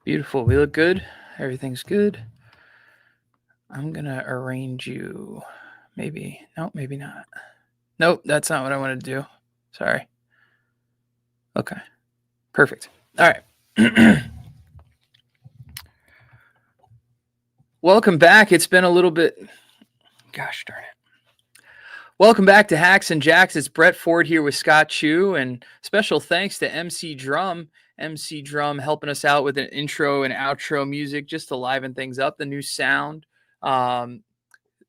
Beautiful. We look good. Everything's good. I'm going to arrange you. Maybe. No, maybe not. Nope, that's not what I wanted to do. Sorry. Okay. Perfect. All right. Welcome back. It's been a little bit. Gosh darn it. Welcome back to Hacks and Jacks. It's Brett Ford here with Scott Chu, and special thanks to MC Drum. MC Drum helping us out with an intro and outro music just to liven things up, the new sound.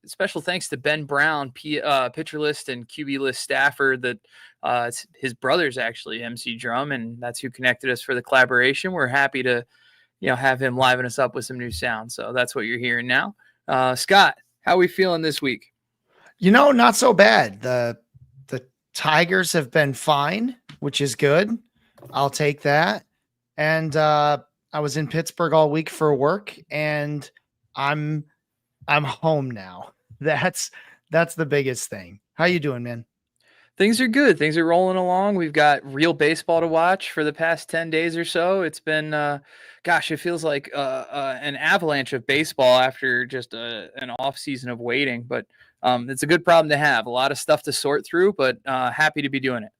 Special thanks to Ben Brown, pitcher list and QB list staffer. That his brother's actually MC Drum, and that's who connected us for the collaboration. We're happy to, have him liven us up with some new sound. So that's what you're hearing now. Scott, how are we feeling this week? Not so bad. The Tigers have been fine, which is good. I'll take that. And I was in Pittsburgh all week for work, and I'm home now. That's the biggest thing. How you doing, man? Things are good. Things are rolling along. We've got real baseball to watch for the past 10 days or so. It's been, it feels like an avalanche of baseball after just an off season of waiting. But it's a good problem to have. A lot of stuff to sort through, but happy to be doing it.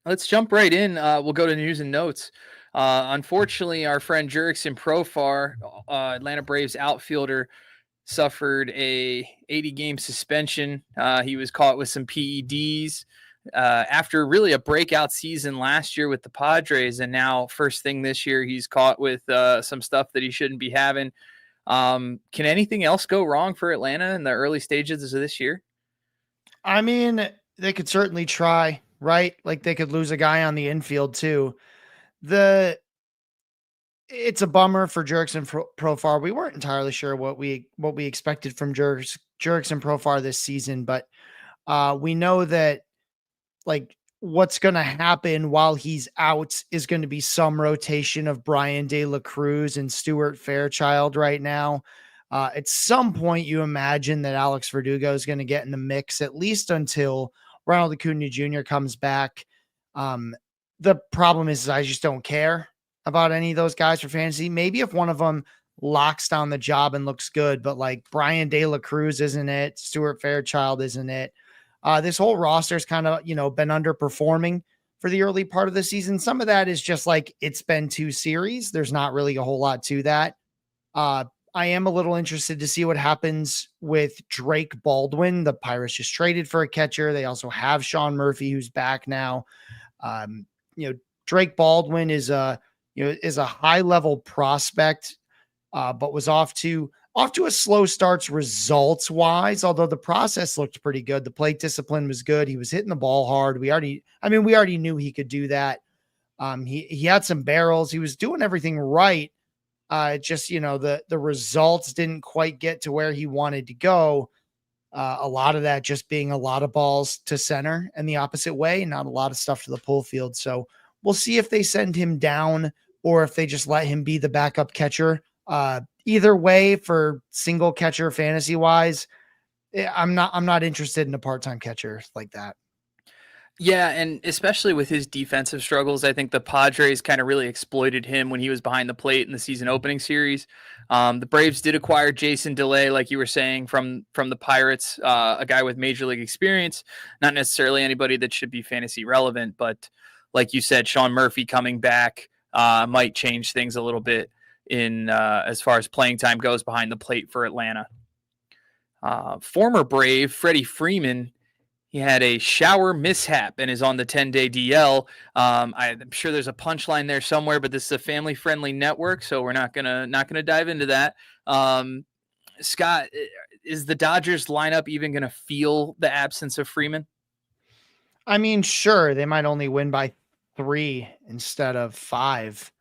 Let's jump right in. We'll go to news and notes. Unfortunately, our friend Jurickson Profar, Atlanta Braves outfielder, suffered a 80-game suspension. He was caught with some PEDs after really a breakout season last year with the Padres, and now first thing this year he's caught with some stuff that he shouldn't be having. Can anything else go wrong for Atlanta in the early stages of this year? I mean, they could certainly try, right? Like they could lose a guy on the infield too. It's a bummer for Jurickson Profar. We weren't entirely sure what we expected from Jurickson Profar this season, but we know that like what's going to happen while he's out is going to be some rotation of Brian De La Cruz and Stuart Fairchild right now. At some point, you imagine that Alex Verdugo is going to get in the mix, at least until Ronald Acuna Jr. comes back. The problem is I just don't care about any of those guys for fantasy. Maybe if one of them locks down the job and looks good, but like Brian De La Cruz isn't it? Stuart Fairchild isn't it? This whole roster's kind of, been underperforming for the early part of the season. Some of that is just like it's been 2 series. There's not really a whole lot to that. I am a little interested to see what happens with Drake Baldwin. The Pirates just traded for a catcher. They also have Sean Murphy, who's back now. Drake Baldwin is a high level prospect, but was off to a slow start results wise, although the process looked pretty good. The plate discipline was good. He was hitting the ball hard. We already knew he could do that. He had some barrels. He was doing everything right. Just, the results didn't quite get to where he wanted to go. A lot of that just being a lot of balls to center and the opposite way, not a lot of stuff to the pull field. So we'll see if they send him down or if they just let him be the backup catcher. Either way, for single catcher fantasy wise, I'm not interested in a part-time catcher like that. Yeah, and especially with his defensive struggles, I think the Padres kind of really exploited him when he was behind the plate in the season opening series. The Braves did acquire Jason DeLay, like you were saying, from the Pirates, a guy with major league experience, not necessarily anybody that should be fantasy relevant, but like you said, Sean Murphy coming back might change things a little bit in as far as playing time goes behind the plate for Atlanta. Former Brave Freddie Freeman, he had a shower mishap and is on the 10-day DL. I'm sure there's a punchline there somewhere, but this is a family-friendly network, so we're not gonna dive into that. Scott, is the Dodgers lineup even gonna feel the absence of Freeman? I mean, sure, they might only win by 3 instead of 5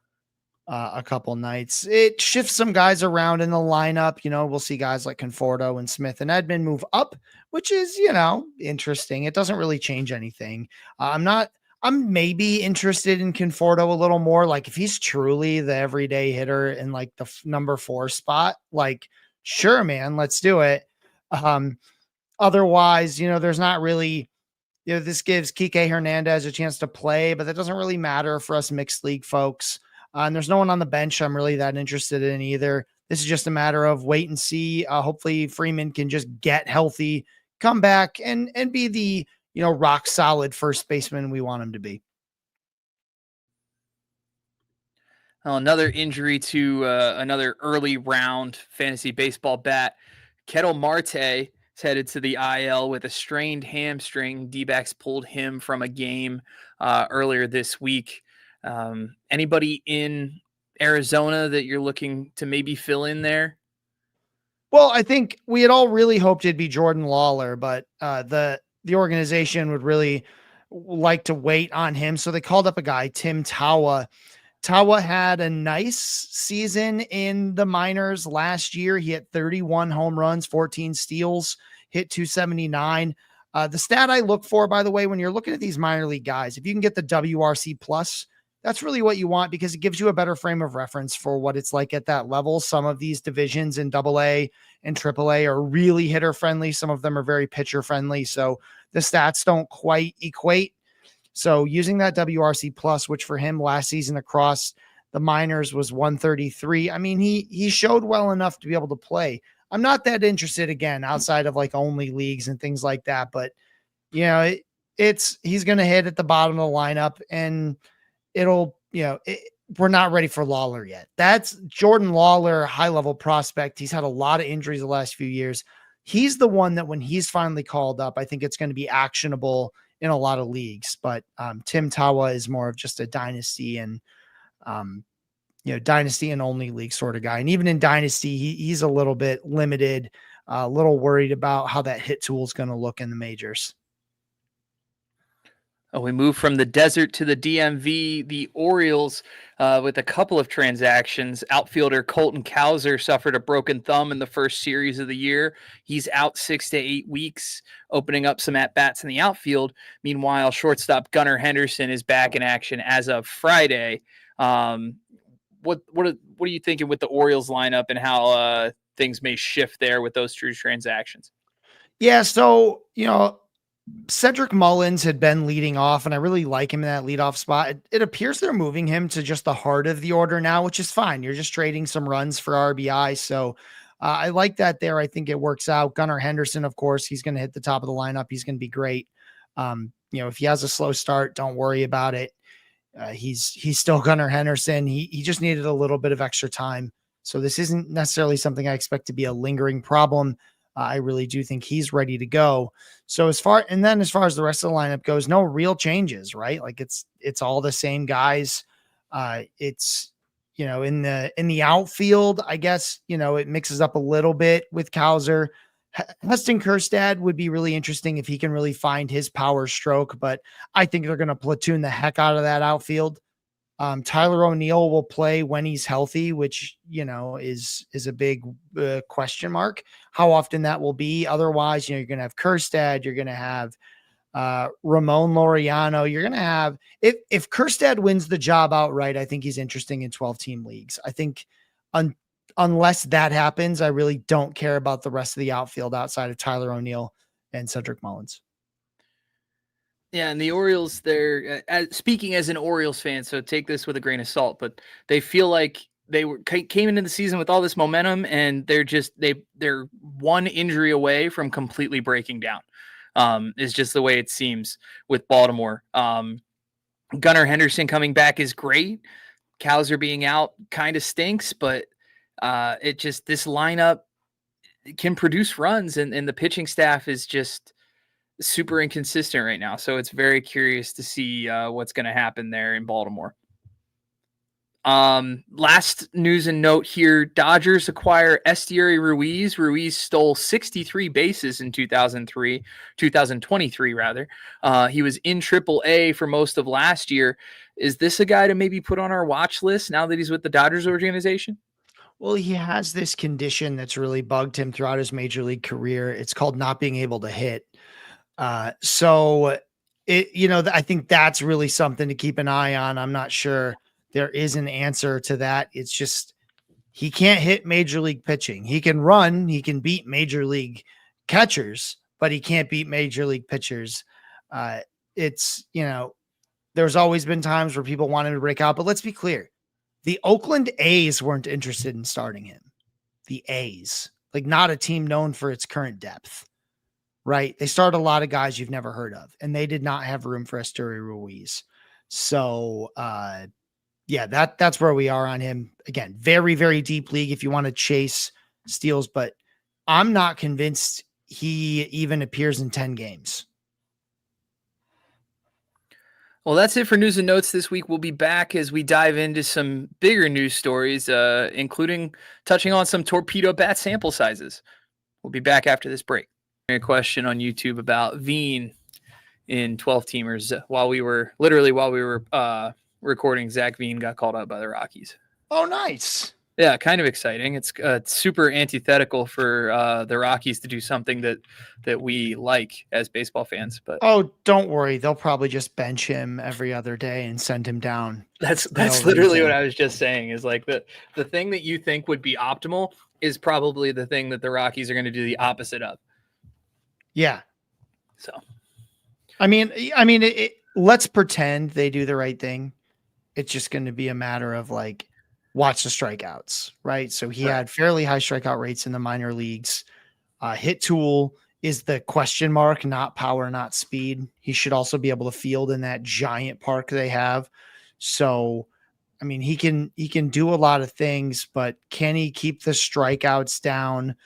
a couple nights. It shifts some guys around in the lineup. We'll see guys like Conforto and Smith and Edman move up, which is, interesting. It doesn't really change anything. I'm maybe interested in Conforto a little more. Like if he's truly the everyday hitter in like the number 4 spot, like, sure, man, let's do it. Otherwise, there's not really, this gives Kike Hernandez a chance to play, but that doesn't really matter for us mixed league folks. And there's no one on the bench I'm really that interested in either. This is just a matter of wait and see. Hopefully Freeman can just get healthy, come back and be the, rock solid first baseman we want him to be. Well, another injury to another early round fantasy baseball bat. Kettle Marte is headed to the IL with a strained hamstring. D-backs pulled him from a game earlier this week. Anybody in Arizona that you're looking to maybe fill in there? Well, I think we had all really hoped it'd be Jordan Lawler, but the organization would really like to wait on him. So they called up a guy, Tim Tawa. Tawa had a nice season in the minors last year. He had 31 home runs, 14 steals, hit 279. The stat I look for, by the way, when you're looking at these minor league guys, if you can get the WRC plus, that's really what you want because it gives you a better frame of reference for what it's like at that level. Some of these divisions in AA and AAA are really hitter friendly. Some of them are very pitcher friendly. So the stats don't quite equate. So using that WRC plus, which for him last season across the minors was 133. I mean, he showed well enough to be able to play. I'm not that interested again outside of like only leagues and things like that, but he's going to hit at the bottom of the lineup and it'll, we're not ready for Lawler yet. That's Jordan Lawler, high level prospect. He's had a lot of injuries the last few years. He's the one that when he's finally called up, I think it's going to be actionable in a lot of leagues, but Tim Tawa is more of just a dynasty and, dynasty and only league sort of guy. And even in dynasty, he's a little bit limited, a little worried about how that hit tool is going to look in the majors. We move from the desert to the DMV. The Orioles, with a couple of transactions, outfielder Colton Cowser suffered a broken thumb in the first series of the year. He's out 6 to 8 weeks, opening up some at-bats in the outfield. Meanwhile, shortstop Gunnar Henderson is back in action as of Friday. What are you thinking with the Orioles lineup and how things may shift there with those true transactions? Yeah, so, Cedric Mullins had been leading off, and I really like him in that leadoff spot. It appears they're moving him to just the heart of the order now, which is fine. You're just trading some runs for RBI. So I like that there. I think it works out. Gunnar Henderson, of course, he's going to hit the top of the lineup. He's going to be great. If he has a slow start, don't worry about it. He's still Gunnar Henderson. He just needed a little bit of extra time. So this isn't necessarily something I expect to be a lingering problem. I really do think he's ready to go. So as far as the rest of the lineup goes, no real changes, right? Like it's all the same guys. It's, in the outfield, I guess, it mixes up a little bit with Cowser. Heston Kjerstad would be really interesting if he can really find his power stroke, but I think they're going to platoon the heck out of that outfield. Tyler O'Neill will play when he's healthy, which, is a big question mark how often that will be. Otherwise, you're going to have Kjerstad, you're going to have Ramon Laureano. You're going to have, if Kjerstad wins the job outright, I think he's interesting in 12-team leagues. I think unless that happens, I really don't care about the rest of the outfield outside of Tyler O'Neill and Cedric Mullins. Yeah, and the Orioles, they're speaking as an Orioles fan, so take this with a grain of salt, but they feel like they came into the season with all this momentum, and they're one injury away from completely breaking down. Is just the way it seems with Baltimore. Gunnar Henderson coming back is great. Cowser being out kind of stinks, but this lineup can produce runs, and the pitching staff is just super inconsistent right now. So it's very curious to see what's going to happen there in Baltimore. Last news and note here, Dodgers acquire Esteury Ruiz. Ruiz stole 63 bases in 2023 rather. He was in AAA for most of last year. Is this a guy to maybe put on our watch list now that he's with the Dodgers organization? Well, he has this condition that's really bugged him throughout his major league career. It's called not being able to hit. So I think that's really something to keep an eye on. I'm not sure there is an answer to that. It's just, he can't hit major league pitching. He can run, he can beat major league catchers, but he can't beat major league pitchers. There's always been times where people want him to break out, but let's be clear. The Oakland A's weren't interested in starting him. The A's, like not a team known for its current depth, right? They started a lot of guys you've never heard of, and they did not have room for Esteury Ruiz. So, yeah, that's where we are on him. Again, very, very deep league if you want to chase steals, but I'm not convinced he even appears in 10 games. Well, that's it for news and notes this week. We'll be back as we dive into some bigger news stories, including touching on some torpedo bat sample sizes. We'll be back after this break. A question on YouTube about Veen in 12 teamers while we were recording. Zach Veen got called up by the Rockies. Oh, nice. Yeah, kind of exciting. It's super antithetical for the Rockies to do something that we like as baseball fans. But don't worry, they'll probably just bench him every other day and send him down. That's literally what I was just saying. Is like the thing that you think would be optimal is probably the thing that the Rockies are going to do the opposite of. Yeah. So, I mean, let's pretend they do the right thing. It's just going to be a matter of like, watch the strikeouts, right? So he had fairly high strikeout rates in the minor leagues. Hit tool is the question mark, not power, not speed. He should also be able to field in that giant park they have. So, I mean, he can do a lot of things, but can he keep the strikeouts down?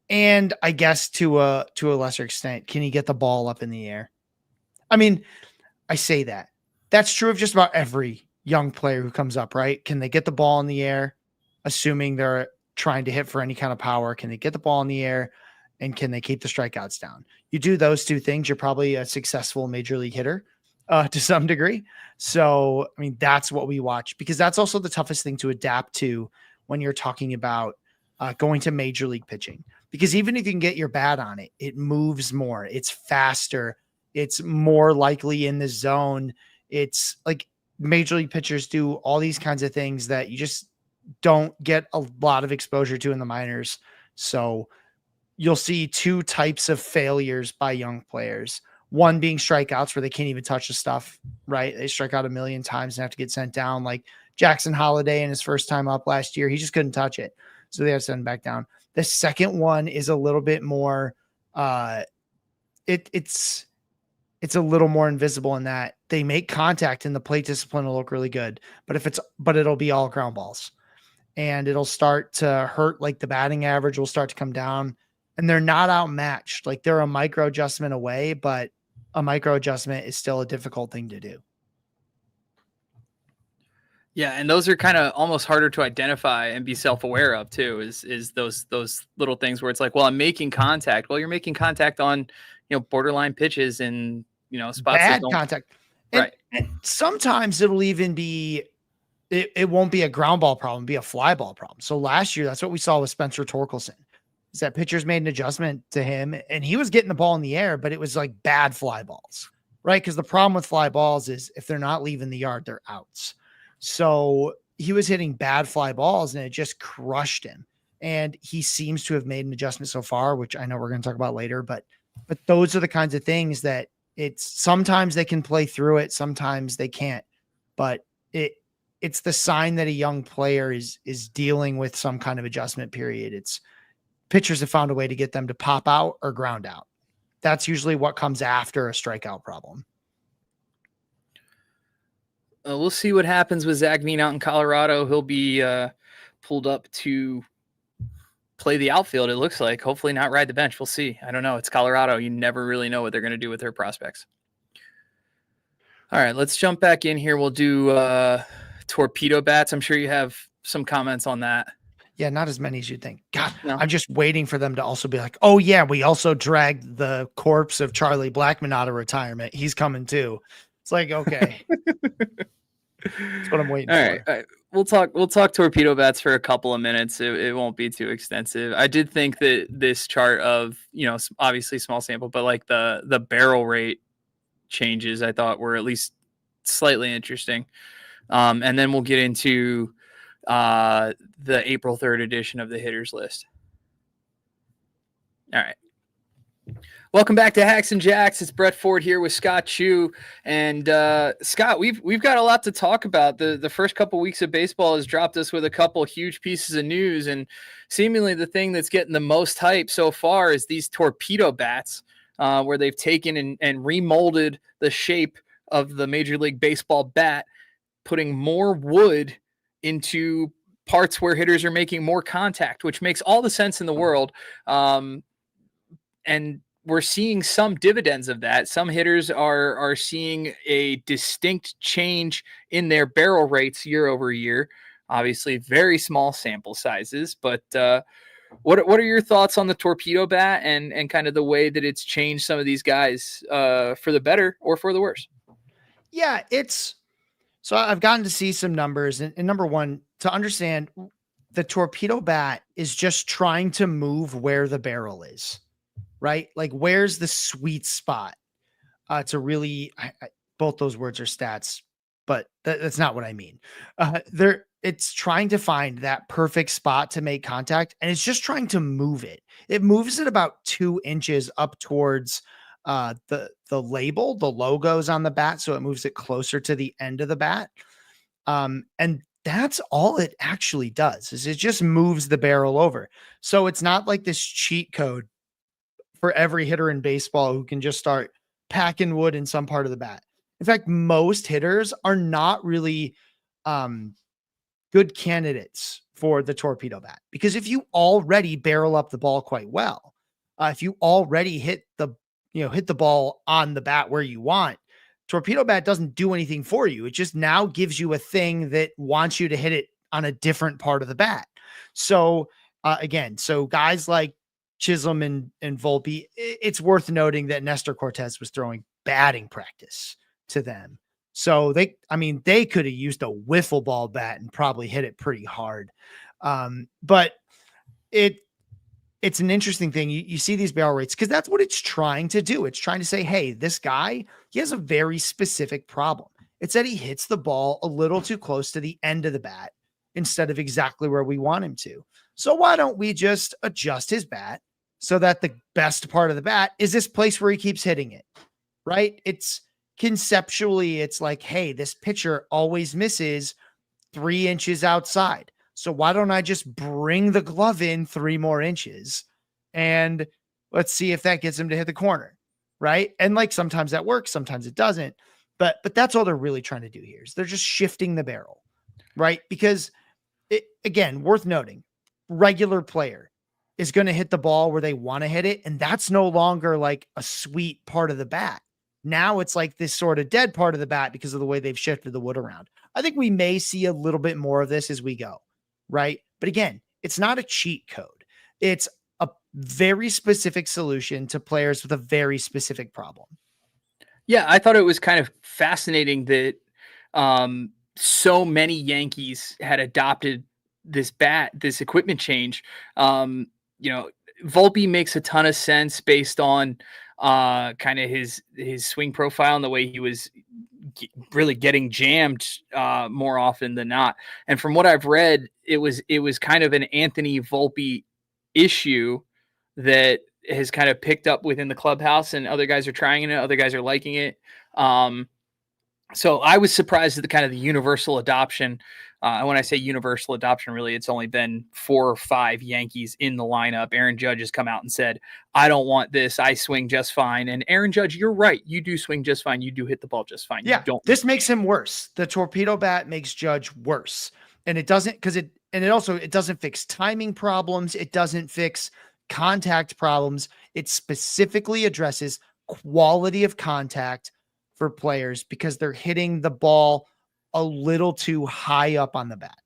And I guess to a lesser extent, can he get the ball up in the air? I mean, I say that. That's true of just about every young player who comes up, right? Can they get the ball in the air, assuming they're trying to hit for any kind of power? Can they get the ball in the air, and can they keep the strikeouts down? You do those two things, you're probably a successful major league hitter to some degree. So, I mean, that's what we watch, because that's also the toughest thing to adapt to when you're talking about going to major league pitching. Because even if you can get your bat on it, it moves more, it's faster, it's more likely in the zone. It's like major league pitchers do all these kinds of things that you just don't get a lot of exposure to in the minors. So you'll see two types of failures by young players. One being strikeouts, where they can't even touch the stuff, right? They strike out a million times and have to get sent down. Like Jackson Holiday in his first time up last year, he just couldn't touch it. So they have to send him back down. The second one is a little bit more, it's a little more invisible in that they make contact and the plate discipline will look really good, but it'll be all ground balls, and it'll start to hurt. Like the batting average will start to come down, and they're not outmatched. Like they're a micro adjustment away, but a micro adjustment is still a difficult thing to do. Yeah, and those are kind of almost harder to identify and be self-aware of too. Is those little things where it's like, well, I'm making contact. Well, you're making contact on borderline pitches and spots Bad contact. Right. And sometimes it'll even be it won't be a ground ball problem, it'll be a fly ball problem. So last year, that's what we saw with Spencer Torkelson. Is that pitchers made an adjustment to him, and he was getting the ball in the air, but it was like bad fly balls, right? Because the problem with fly balls is if they're not leaving the yard, they're outs. So he was hitting bad fly balls, and it just crushed him. And he seems to have made an adjustment so far, which I know we're going to talk about later. But those are the kinds of things that it's sometimes they can play through it, sometimes they can't. But it's the sign that a young player is dealing with some kind of adjustment period. It's pitchers have found a way to get them to pop out or ground out. That's usually what comes after a strikeout problem. We'll see what happens with Zach Veen out in Colorado. He'll be pulled up to play the outfield, it looks like. Hopefully not ride the bench. We'll see. I don't know. It's Colorado. You never really know what they're going to do with their prospects. All right, let's jump back in here. We'll do torpedo bats. I'm sure you have some comments on that. Yeah, not as many as you'd think. God, no. I'm just waiting for them to also be like, oh, yeah, we also dragged the corpse of Charlie Blackmon out of retirement. He's coming too. It's like, okay. That's what I'm waiting for. All right. We'll talk torpedo bats for a couple of minutes. It won't be too extensive. I did think that this chart of, obviously small sample, but like the barrel rate changes I thought were at least slightly interesting. And then we'll get into the April 3rd edition of the hitters list. All right. Welcome back to Hacks and Jacks. It's Brett Ford here with Scott Chu, and Scott, we've got a lot to talk about. The first couple weeks of baseball has dropped us with a couple huge pieces of news, and seemingly the thing that's getting the most hype so far is these torpedo bats, where they've taken and remolded the shape of the Major League Baseball bat, putting more wood into parts where hitters are making more contact, which makes all the sense in the world. And we're seeing some dividends of that. Some hitters are seeing a distinct change in their barrel rates year over year. Obviously, very small sample sizes, but what are your thoughts on the torpedo bat and kind of the way that it's changed some of these guys for the better or for the worse? Yeah, so I've gotten to see some numbers, and number one, to understand, the torpedo bat is just trying to move where the barrel is, right? Like, where's the sweet spot to really, both those words are stats, but that's not what I mean. It's trying to find that perfect spot to make contact, and it's just trying to move it. It moves it about 2 inches up towards the label, the logos on the bat, so it moves it closer to the end of the bat. And that's all it actually does, is it just moves the barrel over. So it's not like this cheat code for every hitter in baseball who can just start packing wood in some part of the bat. In fact, most hitters are not really good candidates for the torpedo bat, because if you already barrel up the ball quite well, if you already hit the ball on the bat where you want, torpedo bat doesn't do anything for you. It just now gives you a thing that wants you to hit it on a different part of the bat. So so guys like Chisholm and Volpe, it's worth noting that Nestor Cortez was throwing batting practice to them. So they could have used a wiffle ball bat and probably hit it pretty hard. But it's an interesting thing. You see these barrel rates because that's what it's trying to do. It's trying to say, hey, this guy, he has a very specific problem. It's that he hits the ball a little too close to the end of the bat instead of exactly where we want him to. So why don't we just adjust his bat so that the best part of the bat is this place where he keeps hitting it, right? It's conceptually, it's like, hey, this pitcher always misses 3 inches outside. So why don't I just bring the glove in 3 more inches and let's see if that gets him to hit the corner, right? And like sometimes that works, sometimes it doesn't. But that's all they're really trying to do here is they're just shifting the barrel, right? Because again, worth noting, regular player is going to hit the ball where they want to hit it, and that's no longer like a sweet part of the bat. Now it's like this sort of dead part of the bat because of the way they've shifted the wood around. I think we may see a little bit more of this as we go. Right. But again, it's not a cheat code. It's a very specific solution to players with a very specific problem. Yeah, I thought it was kind of fascinating that so many Yankees had adopted this equipment change. Volpe makes a ton of sense based on kind of his swing profile and the way he was really getting jammed more often than not. And from what I've read, it was kind of an Anthony Volpe issue that has kind of picked up within the clubhouse, and other guys are trying it. Other guys are liking it. So I was surprised at the universal adoption. And when I say universal adoption, really, it's only been 4 or 5 Yankees in the lineup. Aaron Judge has come out and said, I don't want this. I swing just fine. And Aaron Judge, you're right. You do swing just fine. You do hit the ball just fine. Yeah, this makes him worse. The torpedo bat makes Judge worse. And it doesn't, it doesn't fix timing problems. It doesn't fix contact problems. It specifically addresses quality of contact for players because they're hitting the ball a little too high up on the bat.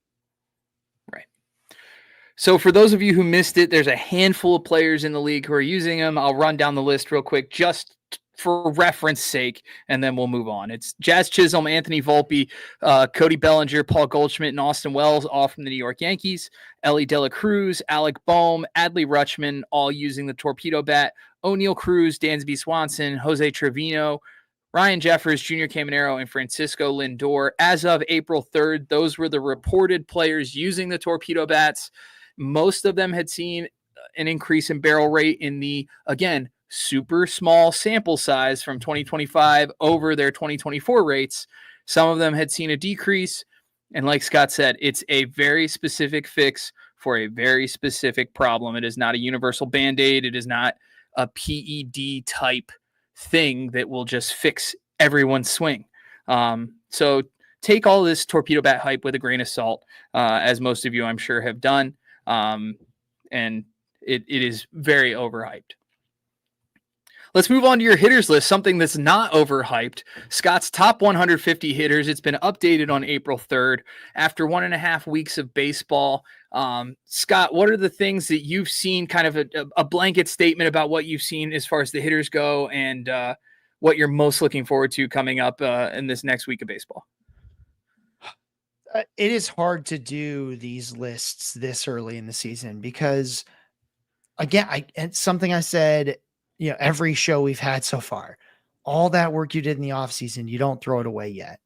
Right. So for those of you who missed it, there's a handful of players in the league who are using them. I'll run down the list real quick just for reference sake, and then we'll move on. It's Jazz Chisholm, Anthony Volpe, Cody Bellinger, Paul Goldschmidt, and Austin Wells, all from the New York Yankees. Ellie De La Cruz, Alec Boehm, Adley Rutschman, all using the torpedo bat. O'Neill Cruz, Dansby Swanson, Jose Trevino, Ryan Jeffers, Junior Caminero, and Francisco Lindor. As of April 3rd, those were the reported players using the torpedo bats. Most of them had seen an increase in barrel rate in the, again, super small sample size from 2025 over their 2024 rates, some of them had seen a decrease. And like Scott said, it's a very specific fix for a very specific problem. It is not a universal band-aid. It is not a PED type thing that will just fix everyone's swing. So take all this torpedo bat hype with a grain of salt, as most of you, I'm sure, have done. And it is very overhyped. Let's move on to your hitters list, something that's not overhyped. Scott's top 150 hitters. It's been updated on April 3rd after 1.5 weeks of baseball. Scott, what are the things that you've seen, kind of a blanket statement about what you've seen as far as the hitters go, and what you're most looking forward to coming up in this next week of baseball? It is hard to do these lists this early in the season because, again, it's something I said, every show we've had so far. All that work you did in the offseason, you don't throw it away yet,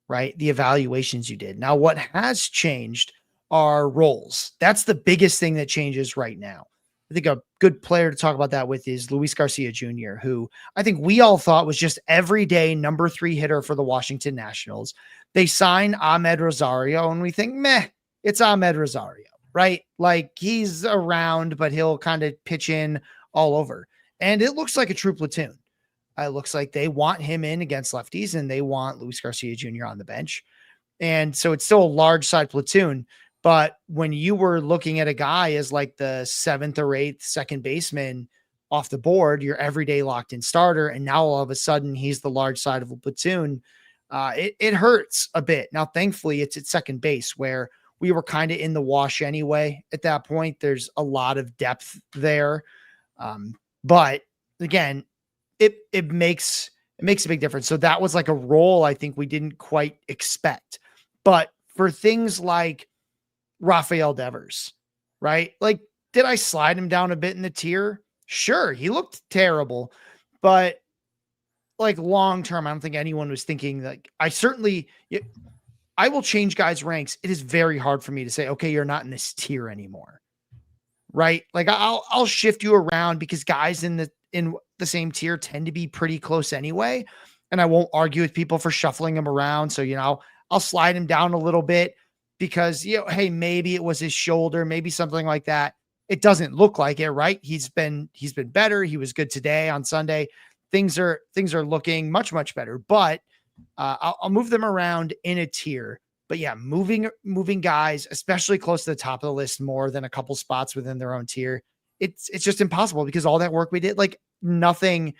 right? The evaluations you did. Now, what has changed are roles. That's the biggest thing that changes right now. I think a good player to talk about that with is Luis Garcia Jr., who I think we all thought was just everyday number 3 hitter for the Washington Nationals. They sign Ahmed Rosario, and we think, meh, it's Ahmed Rosario, right? Like, he's around, but he'll kind of pitch in all over. And it looks like a true platoon. It looks like they want him in against lefties, and they want Luis Garcia Jr. on the bench. And so it's still a large side platoon. But when you were looking at a guy as like the 7th or 8th second baseman off the board, your everyday locked in starter, and now all of a sudden he's the large side of a platoon, it hurts a bit. Now, thankfully, it's at second base where we were kind of in the wash anyway. At that point, there's a lot of depth there. But again, it makes a big difference. So that was like a role I think we didn't quite expect. But for things like Rafael Devers, right? Like, did I slide him down a bit in the tier? Sure, he looked terrible, but like long term, I don't think anyone was thinking like I will change guys' ranks. It is very hard for me to say, okay, you're not in this tier anymore, right? Like I'll shift you around because guys in the same tier tend to be pretty close anyway, and I won't argue with people for shuffling him around. So I'll slide him down a little bit because, hey, maybe it was his shoulder, maybe something like that. It doesn't look like it, right? He's been better. He was good today on Sunday. Things are looking much, much better, but I'll move them around in a tier. But yeah, moving guys, especially close to the top of the list, more than a couple spots within their own tier, it's just impossible because all that work we did, like nothing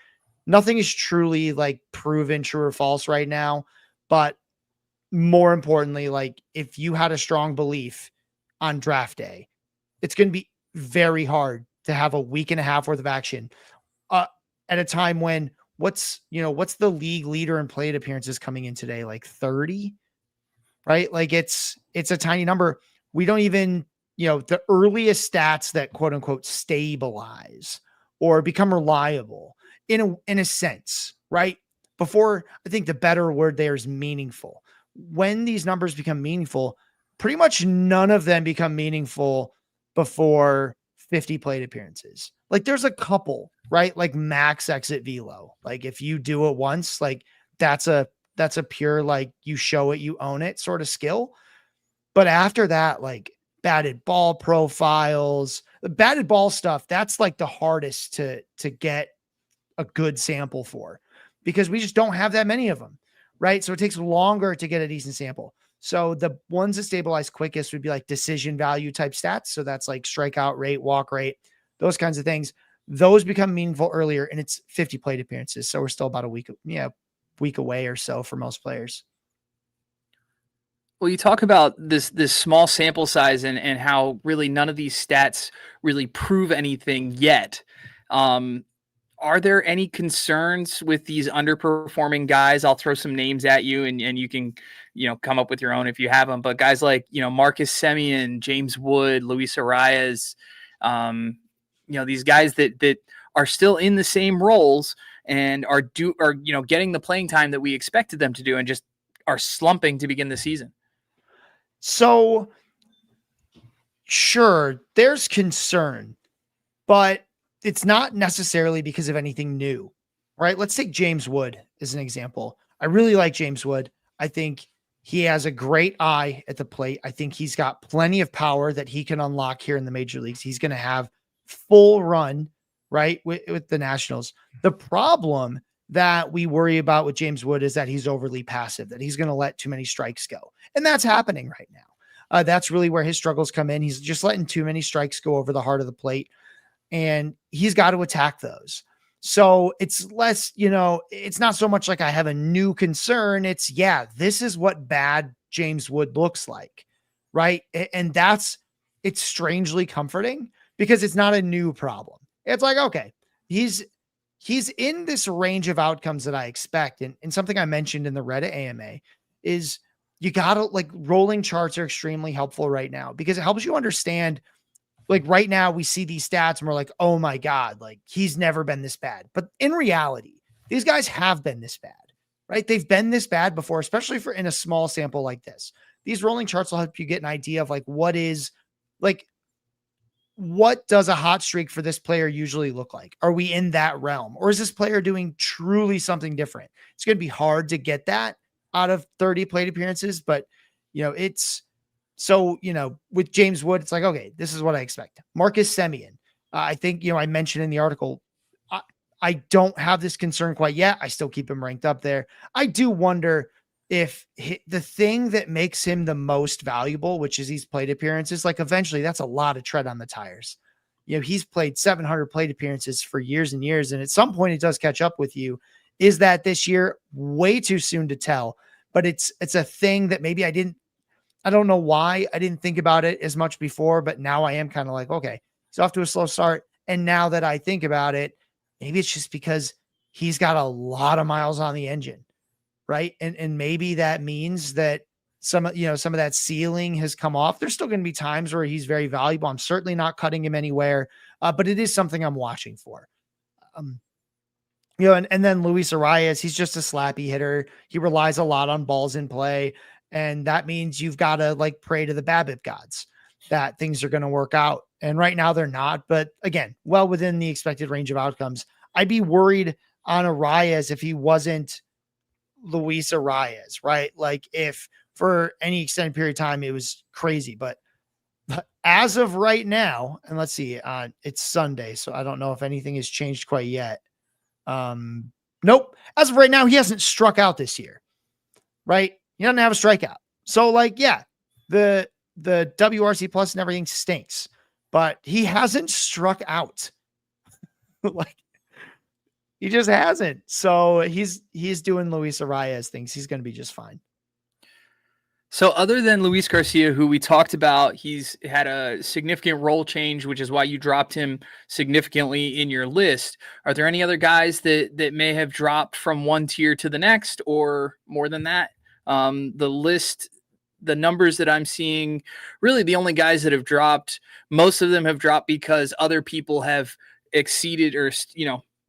is truly like proven true or false right now. But more importantly, like if you had a strong belief on draft day, it's going to be very hard to have a week and a half worth of action at a time when what's the league leader in plate appearances coming in today? Like 30, right? Like it's a tiny number. We don't even, the earliest stats that quote unquote stabilize or become reliable in a sense, right? Before, I think the better word there is meaningful. When these numbers become meaningful, pretty much none of them become meaningful before 50 plate appearances. Like there's a couple, right? Like max exit velo. Like if you do it once, like that's a pure, like you show it, you own it sort of skill. But after that, like batted ball profiles, the batted ball stuff, that's like the hardest to get a good sample for because we just don't have that many of them. Right. So it takes longer to get a decent sample. So the ones that stabilize quickest would be like decision value type stats. So that's like strikeout rate, walk rate, those kinds of things. Those become meaningful earlier, and it's 50 plate appearances. So we're still about a week away or so for most players. Well, you talk about this small sample size and how really none of these stats really prove anything yet. Are there any concerns with these underperforming guys? I'll throw some names at you and you can, come up with your own if you have them. But guys like, Marcus Semien, James Wood, Luis Arias, these guys that are still in the same roles and are getting the playing time that we expected them to do and just are slumping to begin the season. So sure, there's concern, but it's not necessarily because of anything new, right? Let's take James Wood as an example. I really like James Wood. I think he has a great eye at the plate. I think he's got plenty of power that he can unlock here in the major leagues. He's going to have full run, right, with the Nationals. The problem that we worry about with James Wood is that he's overly passive, that he's going to let too many strikes go. And that's happening right now. That's really where his struggles come in. He's just letting too many strikes go over the heart of the plate, and he's got to attack those. So it's less, it's not so much like I have a new concern. It's, yeah, this is what bad James Wood looks like, right? And it's strangely comforting because it's not a new problem. It's like, okay, he's in this range of outcomes that I expect. And something I mentioned in the Reddit AMA is you got to, like, rolling charts are extremely helpful right now because it helps you understand. Like right now we see these stats and we're like, oh my God, like he's never been this bad. But in reality, these guys have been this bad, right? They've been this bad before, especially for in a small sample like this. These rolling charts will help you get an idea of what does a hot streak for this player usually look like? Are we in that realm, or is this player doing truly something different? It's going to be hard to get that out of 30 plate appearances, but so, with James Wood, it's like, okay, this is what I expect. Marcus Semien. I think, I mentioned in the article, I don't have this concern quite yet. I still keep him ranked up there. I do wonder if the thing that makes him the most valuable, which is these plate appearances, like eventually that's a lot of tread on the tires. He's played 700 plate appearances for years and years. And at some point it does catch up with you. Is that this year? Way too soon to tell, but it's a thing that maybe I don't know why I didn't think about it as much before, but now I am kind of like, okay, he's off to a slow start. And now that I think about it, maybe it's just because he's got a lot of miles on the engine, right? And maybe that means that some of that ceiling has come off. There's still going to be times where he's very valuable. I'm certainly not cutting him anywhere, but it is something I'm watching for. And then Luis Arias, he's just a slappy hitter. He relies a lot on balls in play. And that means you've got to pray to the BABIP gods that things are going to work out. And right now they're not, but again, well within the expected range of outcomes. I'd be worried on Arias if he wasn't Luis Arias, right? Like if for any extended period of time, it was crazy, but as of right now, and let's see, it's Sunday, so I don't know if anything has changed quite yet. Nope. As of right now, he hasn't struck out this year, right? He doesn't have a strikeout. So the WRC plus and everything stinks, but he hasn't struck out. He just hasn't. So he's doing Luis Arias things. He's going to be just fine. So other than Luis Garcia, who we talked about, he's had a significant role change, which is why you dropped him significantly in your list. Are there any other guys that may have dropped from one tier to the next or more than that? The list, the numbers that I'm seeing, really the only guys that have dropped, most of them have dropped because other people have exceeded or,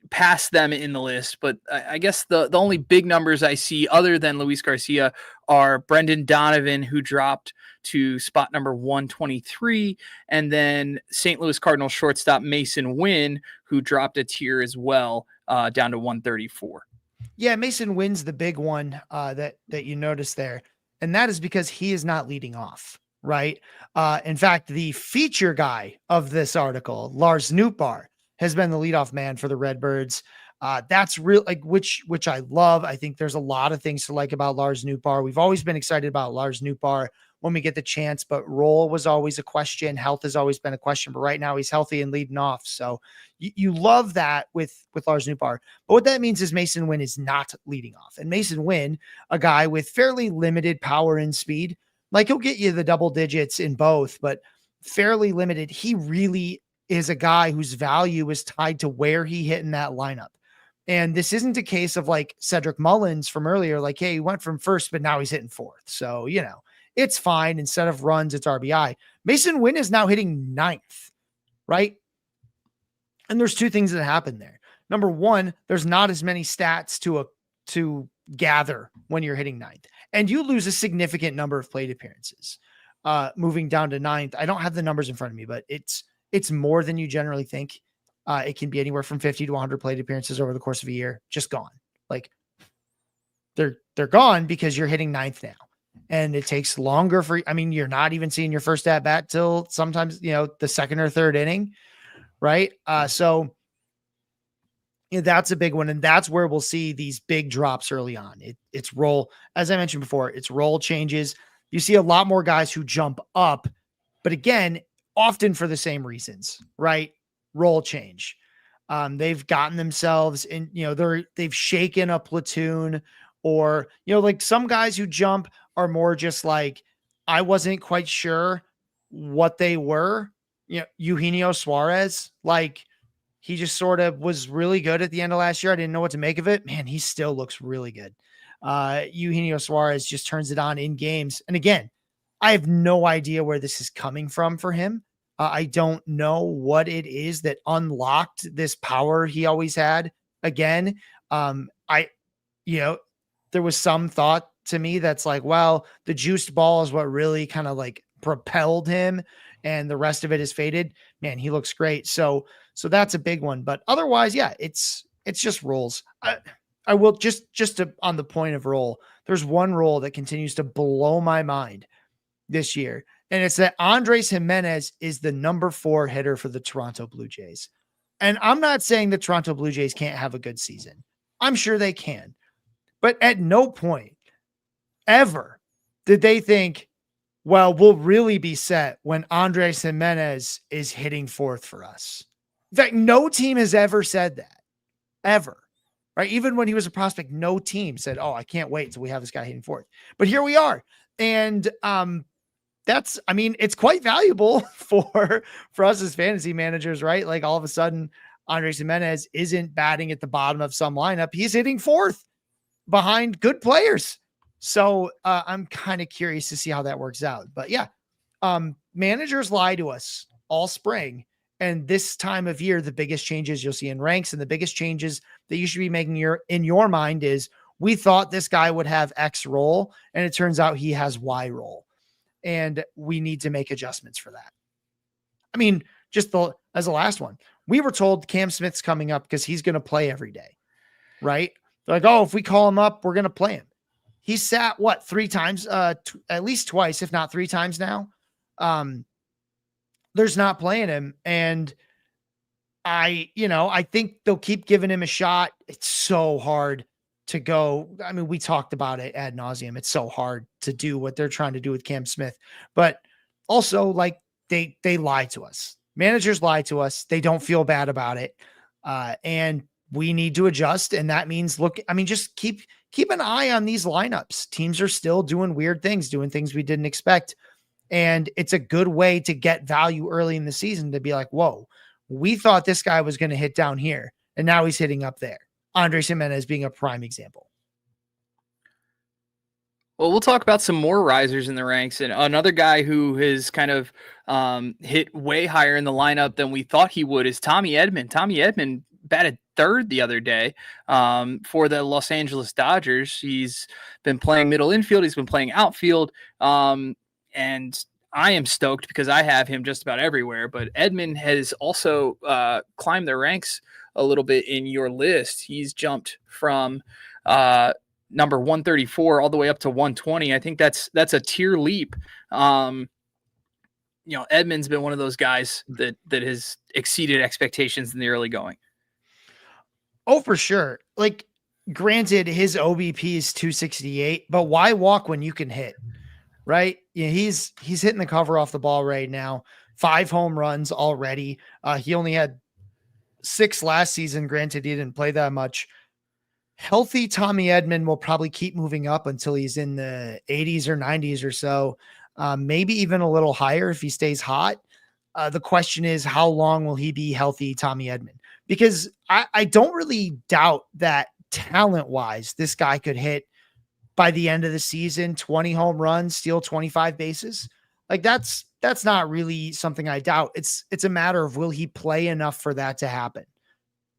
passed them in the list. But I guess the only big numbers I see other than Luis Garcia are Brendan Donovan, who dropped to spot number 123, and then St. Louis Cardinals shortstop Mason Wynn, who dropped a tier as well, down to 134. Yeah, Mason Wynn's the big one that you notice there. And that is because he is not leading off, right? In fact, the feature guy of this article, Lars Nootbaar, has been the leadoff man for the Redbirds. That's real, which I love. I think there's a lot of things to like about Lars Nootbaar. We've always been excited about Lars Nootbaar when we get the chance, but role was always a question. Health has always been a question, but right now he's healthy and leading off. So you love that with Lars Nootbaar. But what that means is Mason Wynn is not leading off. And Mason Wynn, a guy with fairly limited power and speed, he'll get you the double digits in both, but fairly limited. He really is a guy whose value is tied to where he hit in that lineup. And this isn't a case of Cedric Mullins from earlier, hey, he went from first, but now he's hitting fourth. So, it's fine. Instead of runs, it's RBI. Mason Wynn is now hitting ninth, right? And there's two things that happen there. Number one, there's not as many stats to gather when you're hitting ninth, and you lose a significant number of plate appearances. Moving down to ninth, I don't have the numbers in front of me, but it's more than you generally think. It can be anywhere from 50 to 100 plate appearances over the course of a year, just gone. Like they're gone because you're hitting ninth now. And it takes longer you're not even seeing your first at bat till sometimes, the second or third inning. Right. So that's a big one. And that's where we'll see these big drops early on. It's roll, as I mentioned before, it's roll changes. You see a lot more guys who jump up, but again, often for the same reasons, right? Role change. They've gotten themselves in, they've shaken a platoon, or, like some guys who jump are more just like, I wasn't quite sure what they were. Eugenio Suarez, like he just sort of was really good at the end of last year. I didn't know what to make of it. Man, he still looks really good. Eugenio Suarez just turns it on in games. And again, I have no idea where this is coming from for him. I don't know what it is that unlocked this power he always had. Again, there was some thought to me that's like, well, the juiced ball is what really kind of like propelled him, and the rest of it is faded. Man, he looks great. So that's a big one. But otherwise, yeah, it's just rolls. I will just on the point of roll, there's one roll that continues to blow my mind this year. And it's that Andres Jimenez is the number 4 hitter for the Toronto Blue Jays. And I'm not saying the Toronto Blue Jays can't have a good season. I'm sure they can. But at no point ever did they think, well, we'll really be set when Andres Jimenez is hitting 4th for us. In fact, no team has ever said that, ever. Right? Even when he was a prospect, no team said, oh, I can't wait till we have this guy hitting 4th. But here we are. And it's quite valuable for us as fantasy managers, right? Like all of a sudden, Andres Jimenez isn't batting at the bottom of some lineup. He's hitting 4th behind good players. So I'm kind of curious to see how that works out. But yeah, managers lie to us all spring. And this time of year, the biggest changes you'll see in ranks and the biggest changes that you should be making in your mind is, we thought this guy would have X role, and it turns out he has Y role. And we need to make adjustments for that. I mean, as the last one, we were told Cam Smith's coming up because he's going to play every day, right? They're like, oh, if we call him up, we're going to play him. He sat 3 times, at least twice, if not 3 times now. There's not playing him. And I think they'll keep giving him a shot. It's so hard to go. I mean, we talked about it ad nauseum. It's so hard to do what they're trying to do with Cam Smith, but also like they lie to us. Managers lie to us. They don't feel bad about it. And we need to adjust. And that means, just keep an eye on these lineups. Teams are still doing weird things, doing things we didn't expect. And it's a good way to get value early in the season to be like, whoa, we thought this guy was going to hit down here, and now he's hitting up there. Andres Jimenez being a prime example. Well, we'll talk about some more risers in the ranks, and another guy who has kind of hit way higher in the lineup than we thought he would is Tommy Edman. Tommy Edman batted 3rd the other day for the Los Angeles Dodgers. He's been playing middle infield. He's been playing outfield. And I am stoked because I have him just about everywhere. But Edman has also climbed the ranks a little bit in your list. He's jumped from number 134 all the way up to 120. I think that's a tier leap. Edman's been one of those guys that has exceeded expectations in the early going. Oh, for sure. Like, granted, his OBP is 268, but why walk when you can hit? Right? Yeah, he's hitting the cover off the ball right now. 5 home runs already. He only had 6 last season. Granted, he didn't play that much. Healthy Tommy Edman will probably keep moving up until he's in the 80s or 90s or so. Maybe even a little higher if he stays hot. The question is, how long will he be healthy, Tommy Edman? Because I don't really doubt that talent-wise, this guy could hit by the end of the season 20 home runs, steal 25 bases. Like that's not really something I doubt. It's a matter of, will he play enough for that to happen?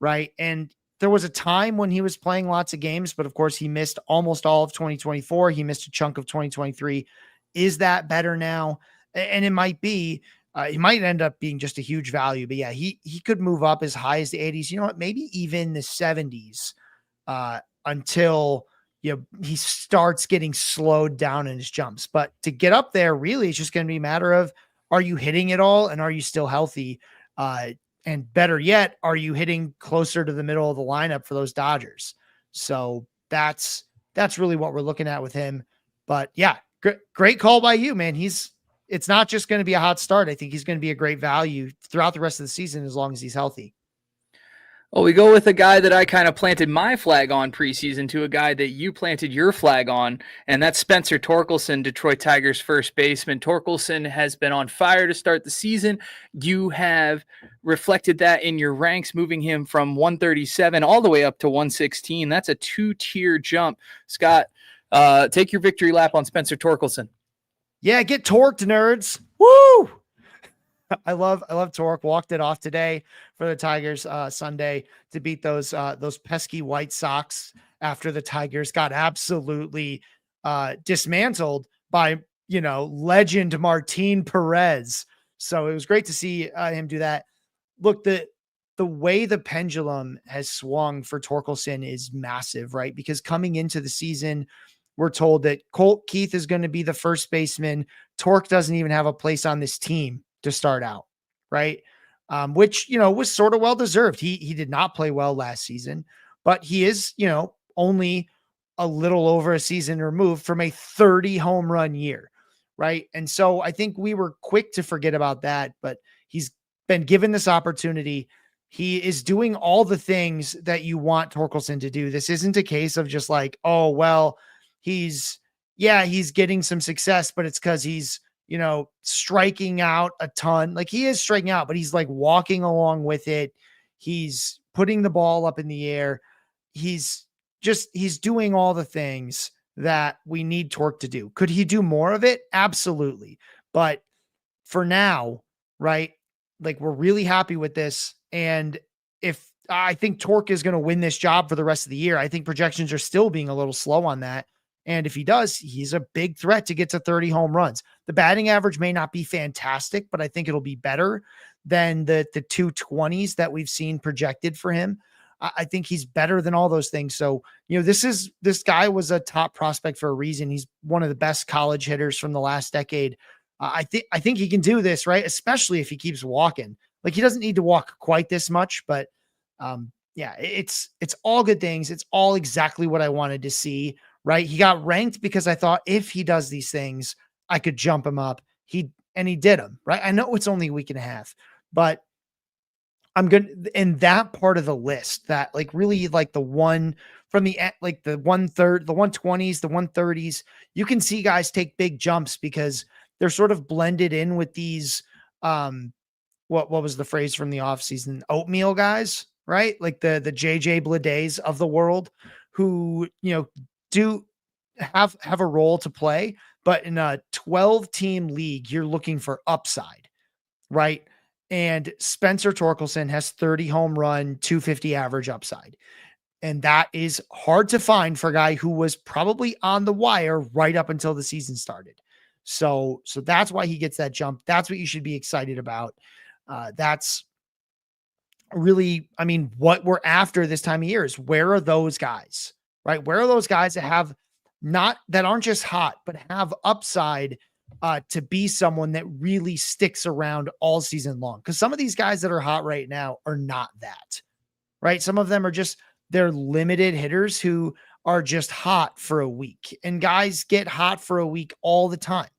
Right? And there was a time when he was playing lots of games, but of course he missed almost all of 2024. He missed a chunk of 2023. Is that better now? And it might be. He might end up being just a huge value, but yeah, he could move up as high as the 80s. You know what? Maybe even the 70s until he starts getting slowed down in his jumps. But to get up there, really, it's just going to be a matter of, are you hitting it all and are you still healthy? And better yet, are you hitting closer to the middle of the lineup for those Dodgers? So that's really what we're looking at with him. But yeah, great call by you, man. It's not just going to be a hot start. I think he's going to be a great value throughout the rest of the season as long as he's healthy. Well, we go with a guy that I kind of planted my flag on preseason to a guy that you planted your flag on, and that's Spencer Torkelson, Detroit Tigers first baseman. Torkelson has been on fire to start the season. You have reflected that in your ranks, moving him from 137 all the way up to 116. That's a 2-tier jump. Scott, take your victory lap on Spencer Torkelson. Yeah, get torqued, nerds. Woo! I love Torque. Walked it off today for the Tigers Sunday to beat those pesky White Sox after the Tigers got absolutely dismantled by legend Martin Perez. So it was great to see him do that. Look, the way the pendulum has swung for Torkelson is massive, right? Because coming into the season, we're told that Colt Keith is going to be the first baseman. Torque doesn't even have a place on this team to start out, right? Which, was sort of well-deserved. He did not play well last season, but he is, only a little over a season removed from a 30 home run year, right? And so I think we were quick to forget about that, but he's been given this opportunity. He is doing all the things that you want Torkelson to do. This isn't a case of just like, oh, well, he's getting some success, but it's because he's, striking out a ton. Like, he is striking out, but he's like walking along with it. He's putting the ball up in the air. He's doing all the things that we need Torque to do. Could he do more of it? Absolutely. But for now, right? Like, we're really happy with this. And if I think Torque is going to win this job for the rest of the year, I think projections are still being a little slow on that. And if he does, he's a big threat to get to 30 home runs. The batting average may not be fantastic, but I think it'll be better than the 220s that we've seen projected for him. I think he's better than all those things. So, this guy was a top prospect for a reason. He's one of the best college hitters from the last decade. I think he can do this, right? Especially if he keeps walking. Like, he doesn't need to walk quite this much, but yeah, it's all good things. It's all exactly what I wanted to see. Right. He got ranked because I thought if he does these things, I could jump him up. He did them. Right. I know it's only a week and a half, but I'm good in that part of the list that really the one from the 1/3, the 120s, the 130s, you can see guys take big jumps because they're sort of blended in with these, what was the phrase from the offseason? Oatmeal guys, right? Like the JJ Bledays of the world who, do have a role to play, but in a 12-team league, you're looking for upside, right? And Spencer Torkelson has 30 home run, 250 average upside. And that is hard to find for a guy who was probably on the wire right up until the season started. So that's why he gets that jump. That's what you should be excited about. That's really, what we're after this time of year is, where are those guys? Right? Where are those guys that aren't just hot, but have upside to be someone that really sticks around all season long? Because some of these guys that are hot right now are not that, right? Some of them are they're limited hitters who are just hot for a week, and guys get hot for a week all the time,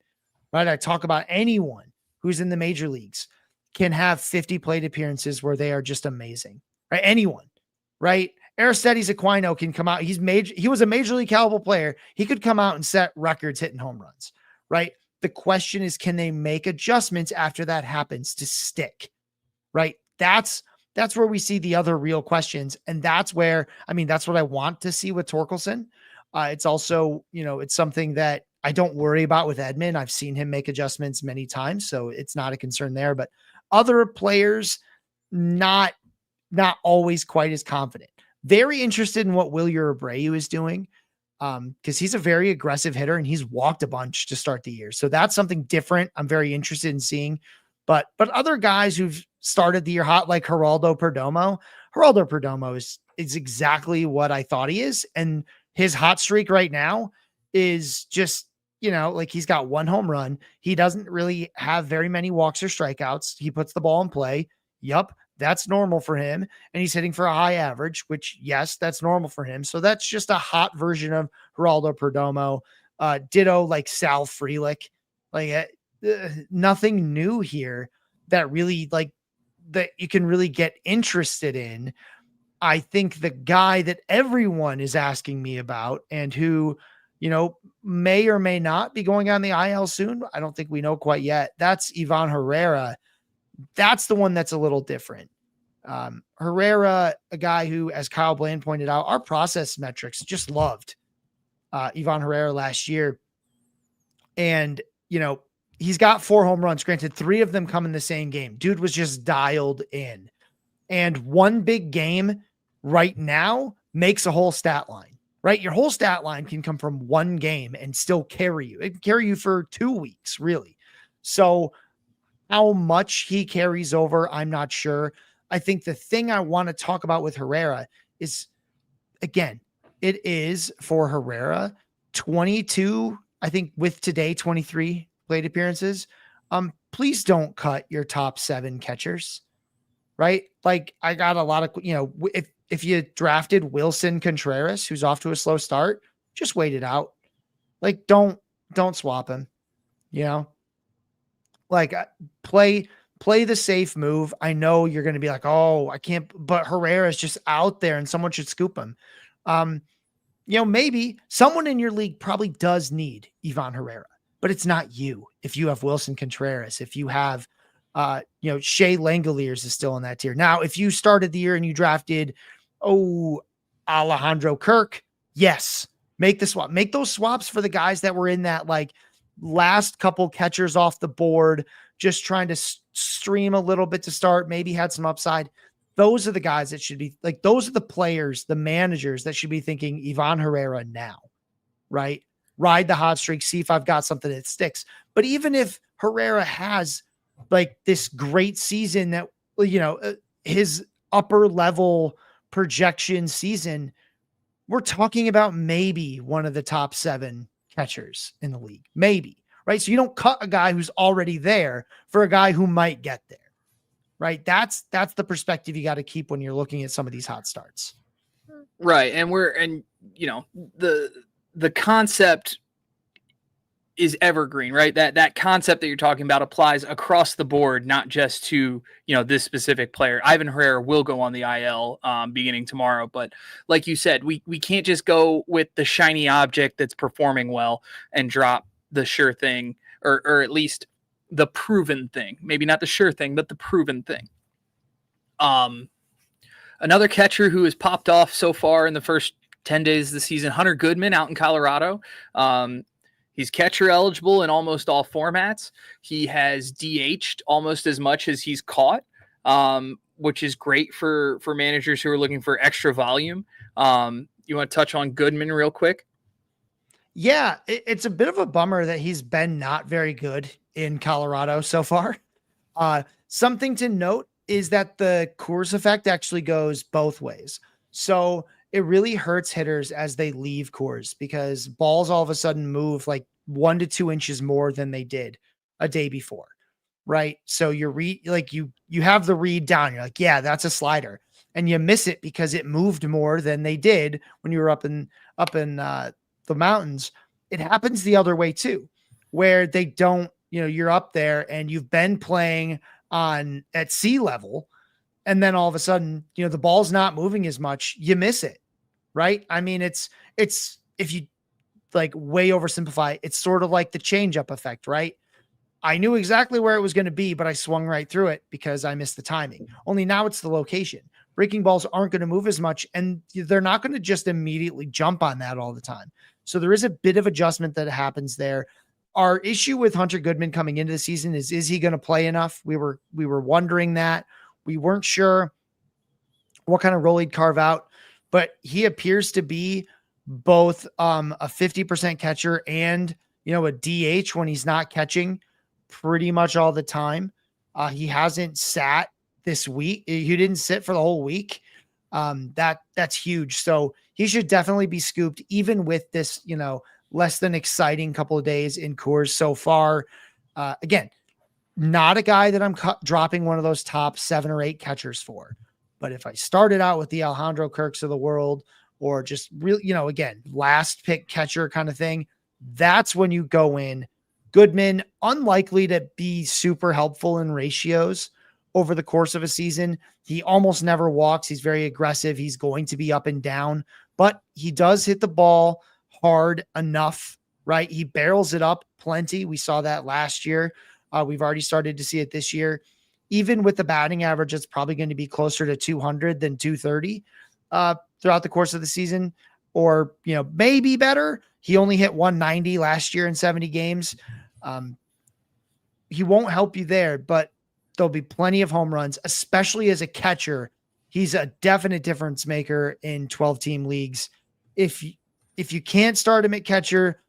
right? I talk about anyone who's in the major leagues can have 50 plate appearances where they are just amazing, right? Anyone, right? Aristides Aquino can come out. He was a major league caliber player. He could come out and set records hitting home runs, right? The question is, can they make adjustments after that happens to stick, right? That's where we see the other real questions. And that's where, that's what I want to see with Torkelson. It's also, it's something that I don't worry about with Edman. I've seen him make adjustments many times, so it's not a concern there, but other players, not always quite as confident. Very interested in what Wilyer Abreu is doing, because he's a very aggressive hitter and he's walked a bunch to start the year. So that's something different I'm very interested in seeing. But other guys who've started the year hot, like Geraldo Perdomo is exactly what I thought he is. And his hot streak right now is just, like he's got one home run. He doesn't really have very many walks or strikeouts. He puts the ball in play. Yup, that's normal for him. And he's hitting for a high average, which, yes, that's normal for him. So that's just a hot version of Geraldo Perdomo. Ditto like Sal Frelick. Like nothing new here that really that you can really get interested in. I think the guy that everyone is asking me about and who, may or may not be going on the IL soon. I don't think we know quite yet. That's Ivan Herrera. That's the one that's a little different. Herrera, a guy who, as Kyle Bland pointed out, our process metrics just loved Ivan Herrera last year. And, he's got 4 home runs. Granted, 3 of them come in the same game. Dude was just dialed in. And one big game right now makes a whole stat line, right? Your whole stat line can come from one game and still carry you. It can carry you for 2 weeks, really. So how much he carries over, I'm not sure. I think the thing I want to talk about with Herrera is, again, it is for Herrera 22, I think with today, 23 plate appearances. Please don't cut your top 7 catchers, right? Like I got a lot of, if you drafted Wilson Contreras, who's off to a slow start, just wait it out. Like don't swap him, like play the safe move. I know you're going to be like, oh, I can't, but Herrera's just out there and someone should scoop him. Maybe someone in your league probably does need Ivan Herrera, but it's not you. If you have Wilson Contreras, if you have, Shea Langoliers is still in that tier. Now, if you started the year and you drafted, Alejandro Kirk, yes, make the swap. Make those swaps for the guys that were in that like last couple catchers off the board, just trying to stream a little bit to start, maybe had some upside. Those are the guys that should be like, those are the players, the managers that should be thinking Ivan Herrera now, right? Ride the hot streak, see if I've got something that sticks. But even if Herrera has like this great season that, his upper level projection season, we're talking about maybe one of the top 7 catchers in the league, maybe, right? So you don't cut a guy who's already there for a guy who might get there, right? That's the perspective you got to keep when you're looking at some of these hot starts. Right. And the concept is evergreen, right? That concept that you're talking about applies across the board, not just to, this specific player. Ivan Herrera will go on the IL beginning tomorrow. But like you said, we can't just go with the shiny object that's performing well and drop the sure thing, or at least the proven thing. Maybe not the sure thing, but the proven thing. Another catcher who has popped off so far in the first 10 days of the season, Hunter Goodman out in Colorado. He's catcher eligible in almost all formats. He has DH'd almost as much as he's caught, which is great for managers who are looking for extra volume. You want to touch on Goodman real quick? Yeah, it's a bit of a bummer that he's been not very good in Colorado so far. Something to note is that the Coors effect actually goes both ways. So it really hurts hitters as they leave Coors because balls all of a sudden move like 1 to 2 inches more than they did a day before. Right. So you have the read down. You're like, yeah, that's a slider, and you miss it because it moved more than they did when you were up in the mountains. It happens the other way too, where they don't, you're up there and you've been playing at sea level. And then all of a sudden, the ball's not moving as much. You miss it, right? I mean, it's if you like way oversimplify, it's sort of like the change-up effect, right? I knew exactly where it was going to be, but I swung right through it because I missed the timing. Only now it's the location. Breaking balls aren't going to move as much, and they're not going to just immediately jump on that all the time. So there is a bit of adjustment that happens there. Our issue with Hunter Goodman coming into the season is he going to play enough? We were wondering that. We weren't sure what kind of role he'd carve out, but he appears to be both a 50% catcher and, a DH when he's not catching pretty much all the time. He hasn't sat this week. He didn't sit for the whole week. That's huge. So he should definitely be scooped, even with this, less than exciting couple of days in Coors so far. Again, not a guy that I'm dropping one of those top 7 or 8 catchers for. But if I started out with the Alejandro Kirks of the world, or just really, again, last pick catcher kind of thing, that's when you go in. Goodman, unlikely to be super helpful in ratios over the course of a season. He almost never walks. He's very aggressive. He's going to be up and down, but he does hit the ball hard enough, right? He barrels it up plenty. We saw that last year. We've already started to see it this year. Even with the batting average, it's probably going to be closer to 200 than 230 throughout the course of the season, or, maybe better. He only hit 190 last year in 70 games. He won't help you there, but there'll be plenty of home runs, especially as a catcher. He's a definite difference maker in 12-team leagues. If you can't start him at catcher,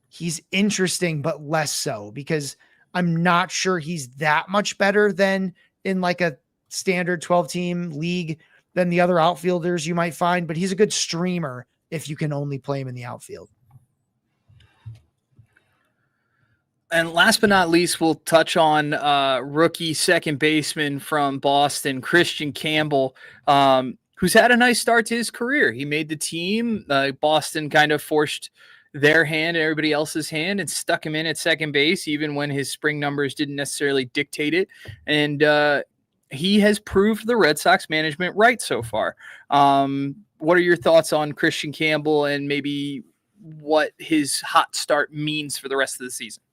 he's interesting, but less so, because I'm not sure he's that much better than in like a standard 12-team league than the other outfielders you might find, but he's a good streamer if you can only play him in the outfield. And last but not least, we'll touch on rookie second baseman from Boston, Christian Campbell, who's had a nice start to his career. He made the team. Boston kind of forced their hand and everybody else's hand and stuck him in at second base, even when his spring numbers didn't necessarily dictate it. And he has proved the Red Sox management right so far. What are your thoughts on Christian Campbell and maybe what his hot start means for the rest of the season?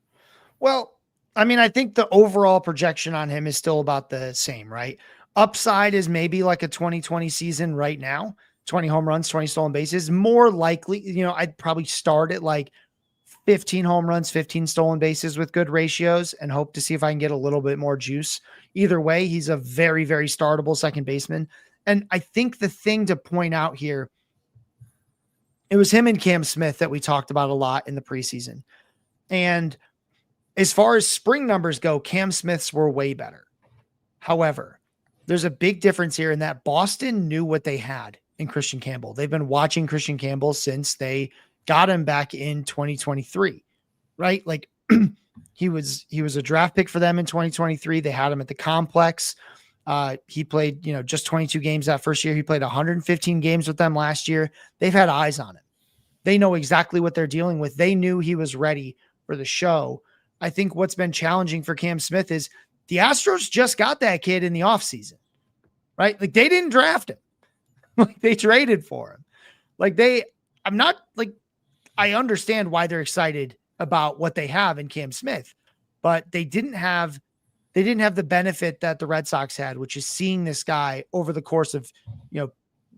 Well, I mean, I think the overall projection on him is still about the same, right? Upside is maybe like a 2020 season right now, 20 home runs, 20 stolen bases. More likely, I'd probably start at like 15 home runs, 15 stolen bases with good ratios and hope to see if I can get a little bit more juice. Either way, he's a very, very startable second baseman. And I think the thing to point out here, it was him and Cam Smith that we talked about a lot in the preseason. And as far as spring numbers go, Cam Smith's were way better. However, there's a big difference here in that Boston knew what they had in Christian Campbell. They've been watching Christian Campbell since they got him back in 2023, right? Like he was a draft pick for them in 2023. They had him at the complex. He played, just 22 games that first year. He played 115 games with them last year. They've had eyes on him. They know exactly what they're dealing with. They knew he was ready for the show. I think what's been challenging for Cam Smith is the Astros just got that kid in the offseason, right? Like they didn't draft him. Like they traded for him. I understand why they're excited about what they have in Cam Smith, but they didn't have the benefit that the Red Sox had, which is seeing this guy over the course of,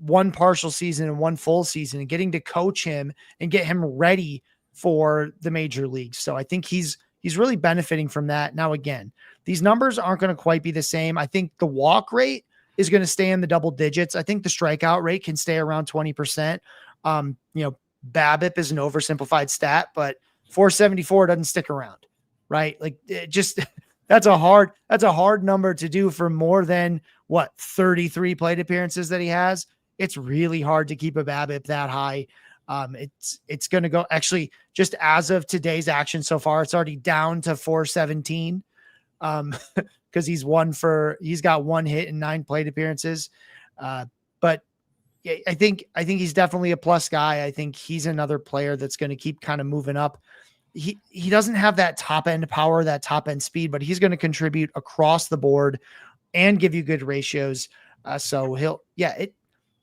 one partial season and one full season and getting to coach him and get him ready for the major leagues. So I think he's really benefiting from that. Now, again, these numbers aren't going to quite be the same. I think the walk rate is going to stay in the double digits. I think the strikeout rate can stay around 20%. BABIP is an oversimplified stat, but 474 doesn't stick around, right? Like it just, that's a hard number to do for more than 33 plate appearances that he has. It's really hard to keep a BABIP that high. It's going to go, actually, just as of today's action so far, it's already down to 417. Because he's got 1 hit and 9 plate appearances. But I think he's definitely a plus guy. I think he's another player that's going to keep kind of moving up. He doesn't have that top end power, that top end speed, but he's going to contribute across the board and give you good ratios.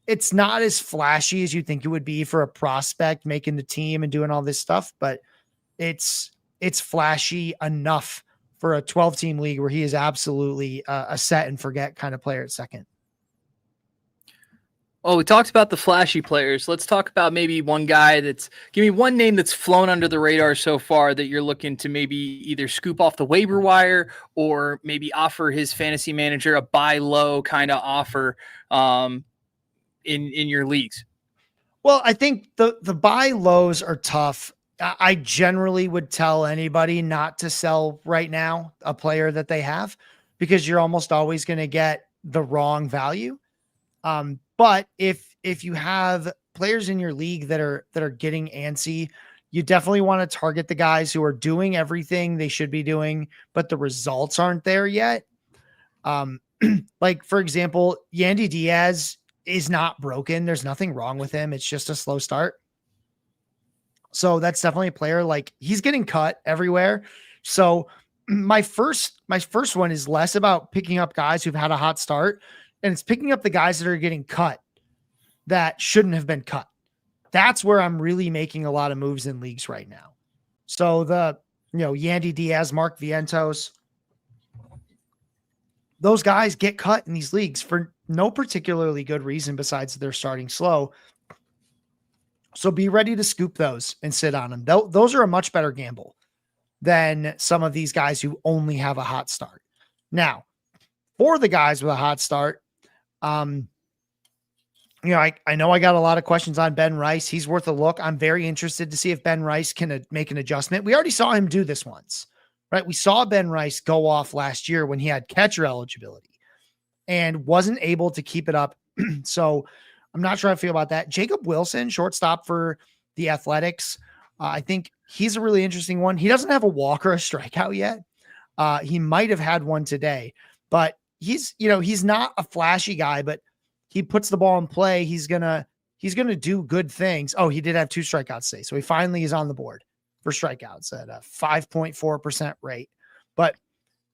It's not as flashy as you think it would be for a prospect making the team and doing all this stuff, but it's flashy enough for a 12-team league where he is absolutely a set and forget kind of player at second. Oh, we talked about the flashy players. Let's talk about maybe one guy give me one name that's flown under the radar so far that you're looking to maybe either scoop off the waiver wire or maybe offer his fantasy manager a buy low kind of offer in your leagues. Well, I think the buy lows are tough. I generally would tell anybody not to sell right now a player that they have, because you're almost always going to get the wrong value. But if you have players in your league that are getting antsy, you definitely want to target the guys who are doing everything they should be doing, but the results aren't there yet. Like for example, Yandy Diaz is not broken. There's nothing wrong with him. It's just a slow start. So that's definitely a player, like he's getting cut everywhere. So my first one is less about picking up guys who've had a hot start, and it's picking up the guys that are getting cut that shouldn't have been cut. That's where I'm really making a lot of moves in leagues right now. So Yandy Diaz, Mark Vientos, those guys get cut in these leagues for no particularly good reason besides they're starting slow. So be ready to scoop those and sit on them. Those are a much better gamble than some of these guys who only have a hot start. Now, for the guys with a hot start, I know I got a lot of questions on Ben Rice. He's worth a look. I'm very interested to see if Ben Rice can make an adjustment. We already saw him do this once, right? We saw Ben Rice go off last year when he had catcher eligibility and wasn't able to keep it up. So I'm not sure how I feel about that. Jacob Wilson, shortstop for the Athletics. I think he's a really interesting one. He doesn't have a walk or a strikeout yet. He might have had one today, but he's not a flashy guy, but he puts the ball in play. He's going to do good things. Oh, he did have 2 strikeouts today. So he finally is on the board for strikeouts at a 5.4% rate, but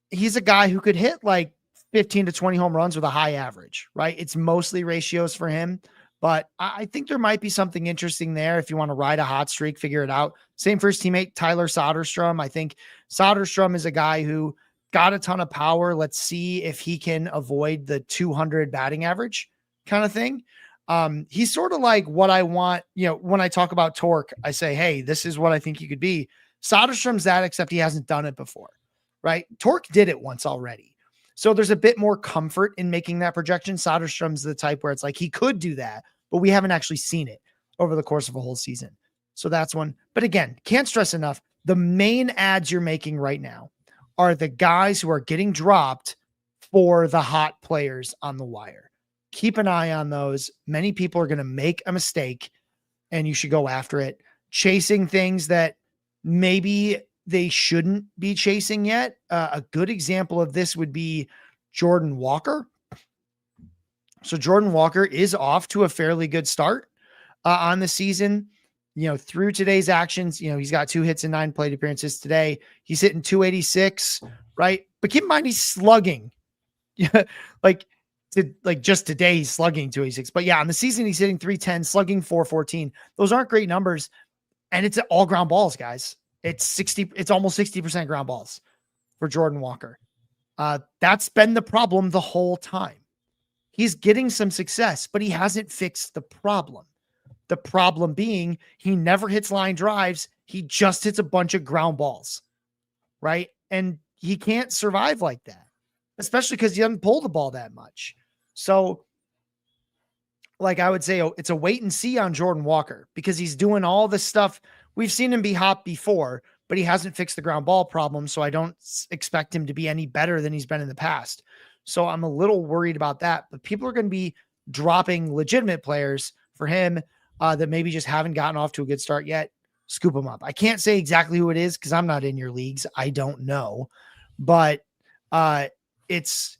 he's a guy who could hit like 15 to 20 home runs with a high average, right? It's mostly ratios for him, but I think there might be something interesting there. If you want to ride a hot streak, figure it out. Same for his teammate, Tyler Soderstrom. I think Soderstrom is a guy who got a ton of power. Let's see if he can avoid the 200 batting average kind of thing. He's sort of like what I want, when I talk about torque, I say, hey, this is what I think he could be. Soderstrom's that, except he hasn't done it before, right? Torque did it once already. So there's a bit more comfort in making that projection. Soderstrom's the type where it's like he could do that, but we haven't actually seen it over the course of a whole season. So that's one. But again, can't stress enough, the main ads you're making right now are the guys who are getting dropped for the hot players on the wire. Keep an eye on those. Many people are going to make a mistake and you should go after it. Chasing things that maybe they shouldn't be chasing yet. A good example of this would be Jordan Walker. So Jordan Walker is off to a fairly good start on the season. Through today's actions, he's got 2 hits and 9 plate appearances today. He's hitting 286, right? But keep in mind, he's slugging. Just today he's slugging 286. But yeah, on the season, he's hitting 310, slugging 414. Those aren't great numbers. And it's all ground balls, guys. It's almost 60% ground balls for Jordan Walker. That's been the problem the whole time. He's getting some success, but he hasn't fixed the problem. The problem being he never hits line drives. He just hits a bunch of ground balls, right? And he can't survive like that, especially because he doesn't pull the ball that much. So I would say it's a wait and see on Jordan Walker because he's doing all this stuff. We've seen him be hot before, but he hasn't fixed the ground ball problem. So I don't expect him to be any better than he's been in the past. So I'm a little worried about that, but people are going to be dropping legitimate players for him that maybe just haven't gotten off to a good start yet. Scoop them up. I can't say exactly who it is because I'm not in your leagues. I don't know, but it's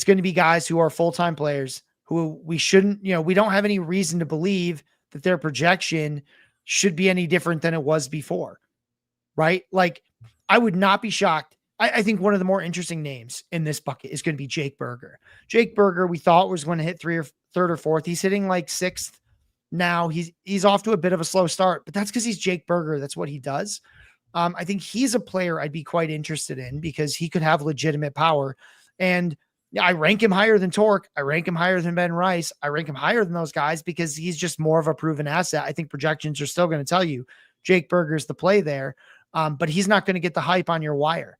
going to be guys who are full-time players who we shouldn't, we don't have any reason to believe that their projection should be any different than it was before, right? I would not be shocked. I think one of the more interesting names in this bucket is going to be Jake Berger. Jake Berger, we thought was going to hit 3rd or 4th. He's hitting 6th. Now he's off to a bit of a slow start, but that's because he's Jake Berger. That's what he does. I think he's a player I'd be quite interested in because he could have legitimate power. And yeah, I rank him higher than Torque. I rank him higher than Ben Rice. I rank him higher than those guys because he's just more of a proven asset. I think projections are still going to tell you Jake Berger's the play there, but he's not going to get the hype on your wire,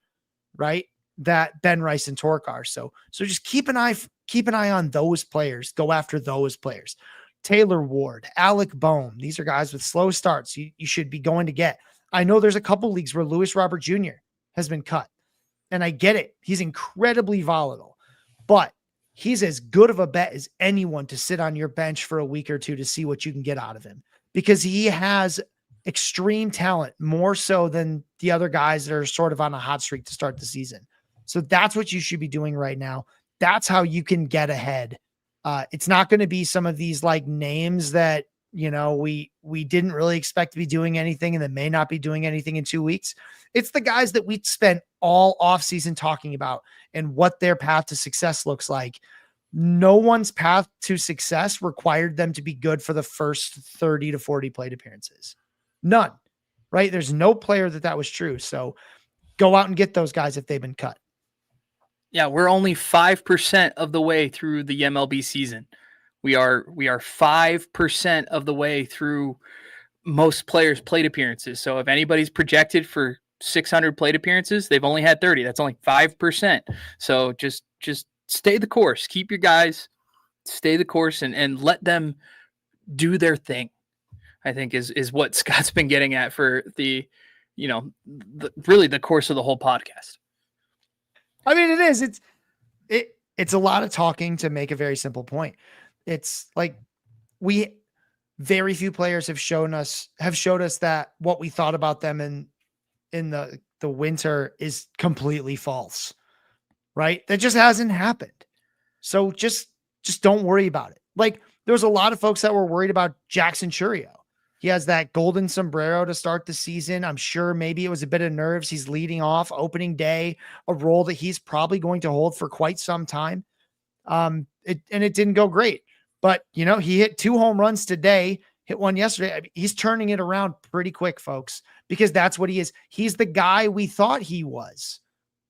right? That Ben Rice and Torque are. So just keep an eye on those players. Go after those players. Taylor Ward, Alec Boehm. These are guys with slow starts. You should be going to get. I know there's a couple leagues where Luis Robert Jr. has been cut. And I get it. He's incredibly volatile, but he's as good of a bet as anyone to sit on your bench for a week or two to see what you can get out of him, because he has extreme talent, more so than the other guys that are sort of on a hot streak to start the season. So that's what you should be doing right now. That's how you can get ahead. It's not going to be some of these like names that, we didn't really expect to be doing anything and that may not be doing anything in 2 weeks. It's the guys that we spent all offseason talking about and what their path to success looks like. No one's path to success required them to be good for the first 30 to 40 plate appearances. None, right? There's no player that was true. So go out and get those guys if they've been cut. Yeah, we're only 5% of the way through the MLB season. We are 5% of the way through most players' plate appearances. So if anybody's projected for 600 plate appearances, they've only had 30. That's only 5%. So just stay the course. Keep your guys, stay the course, and let them do their thing, I think is what Scott's been getting at for the really the course of the whole podcast. I mean, it is. It's a lot of talking to make a very simple point. It's like very few players have showed us that what we thought about them in the winter is completely false, right? That just hasn't happened. So just don't worry about it. Like there was a lot of folks that were worried about Jackson Chourio. He has that golden sombrero to start the season. I'm sure maybe it was a bit of nerves. He's leading off opening day, a role that he's probably going to hold for quite some time. It didn't go great, but he hit 2 home runs today, hit one yesterday. I mean, he's turning it around pretty quick, folks, because that's what he is. He's the guy we thought he was,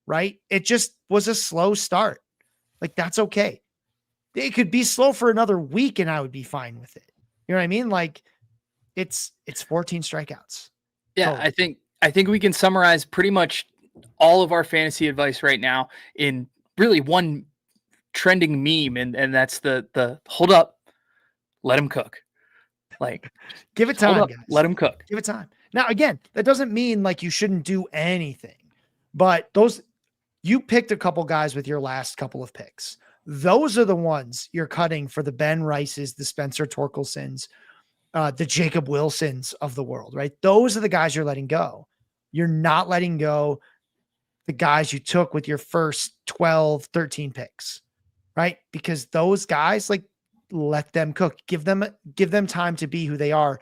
right? It just was a slow start. Like that's okay. It could be slow for another week and I would be fine with it. You know what I mean? Like it's 14 strikeouts. Yeah. Totally. I think we can summarize pretty much all of our fantasy advice right now in really one trending meme. And that's the hold up, let him cook. Like give it time, guys. Let him cook. Give it time. Now, again, that doesn't mean like you shouldn't do anything, but you picked a couple guys with your last couple of picks. Those are the ones you're cutting for the Ben Rices, the Spencer Torkelsons, the Jacob Wilsons of the world, right? Those are the guys you're letting go. You're not letting go the guys you took with your first 12, 13 picks, right? Because those guys, like, let them cook, give them time to be who they are.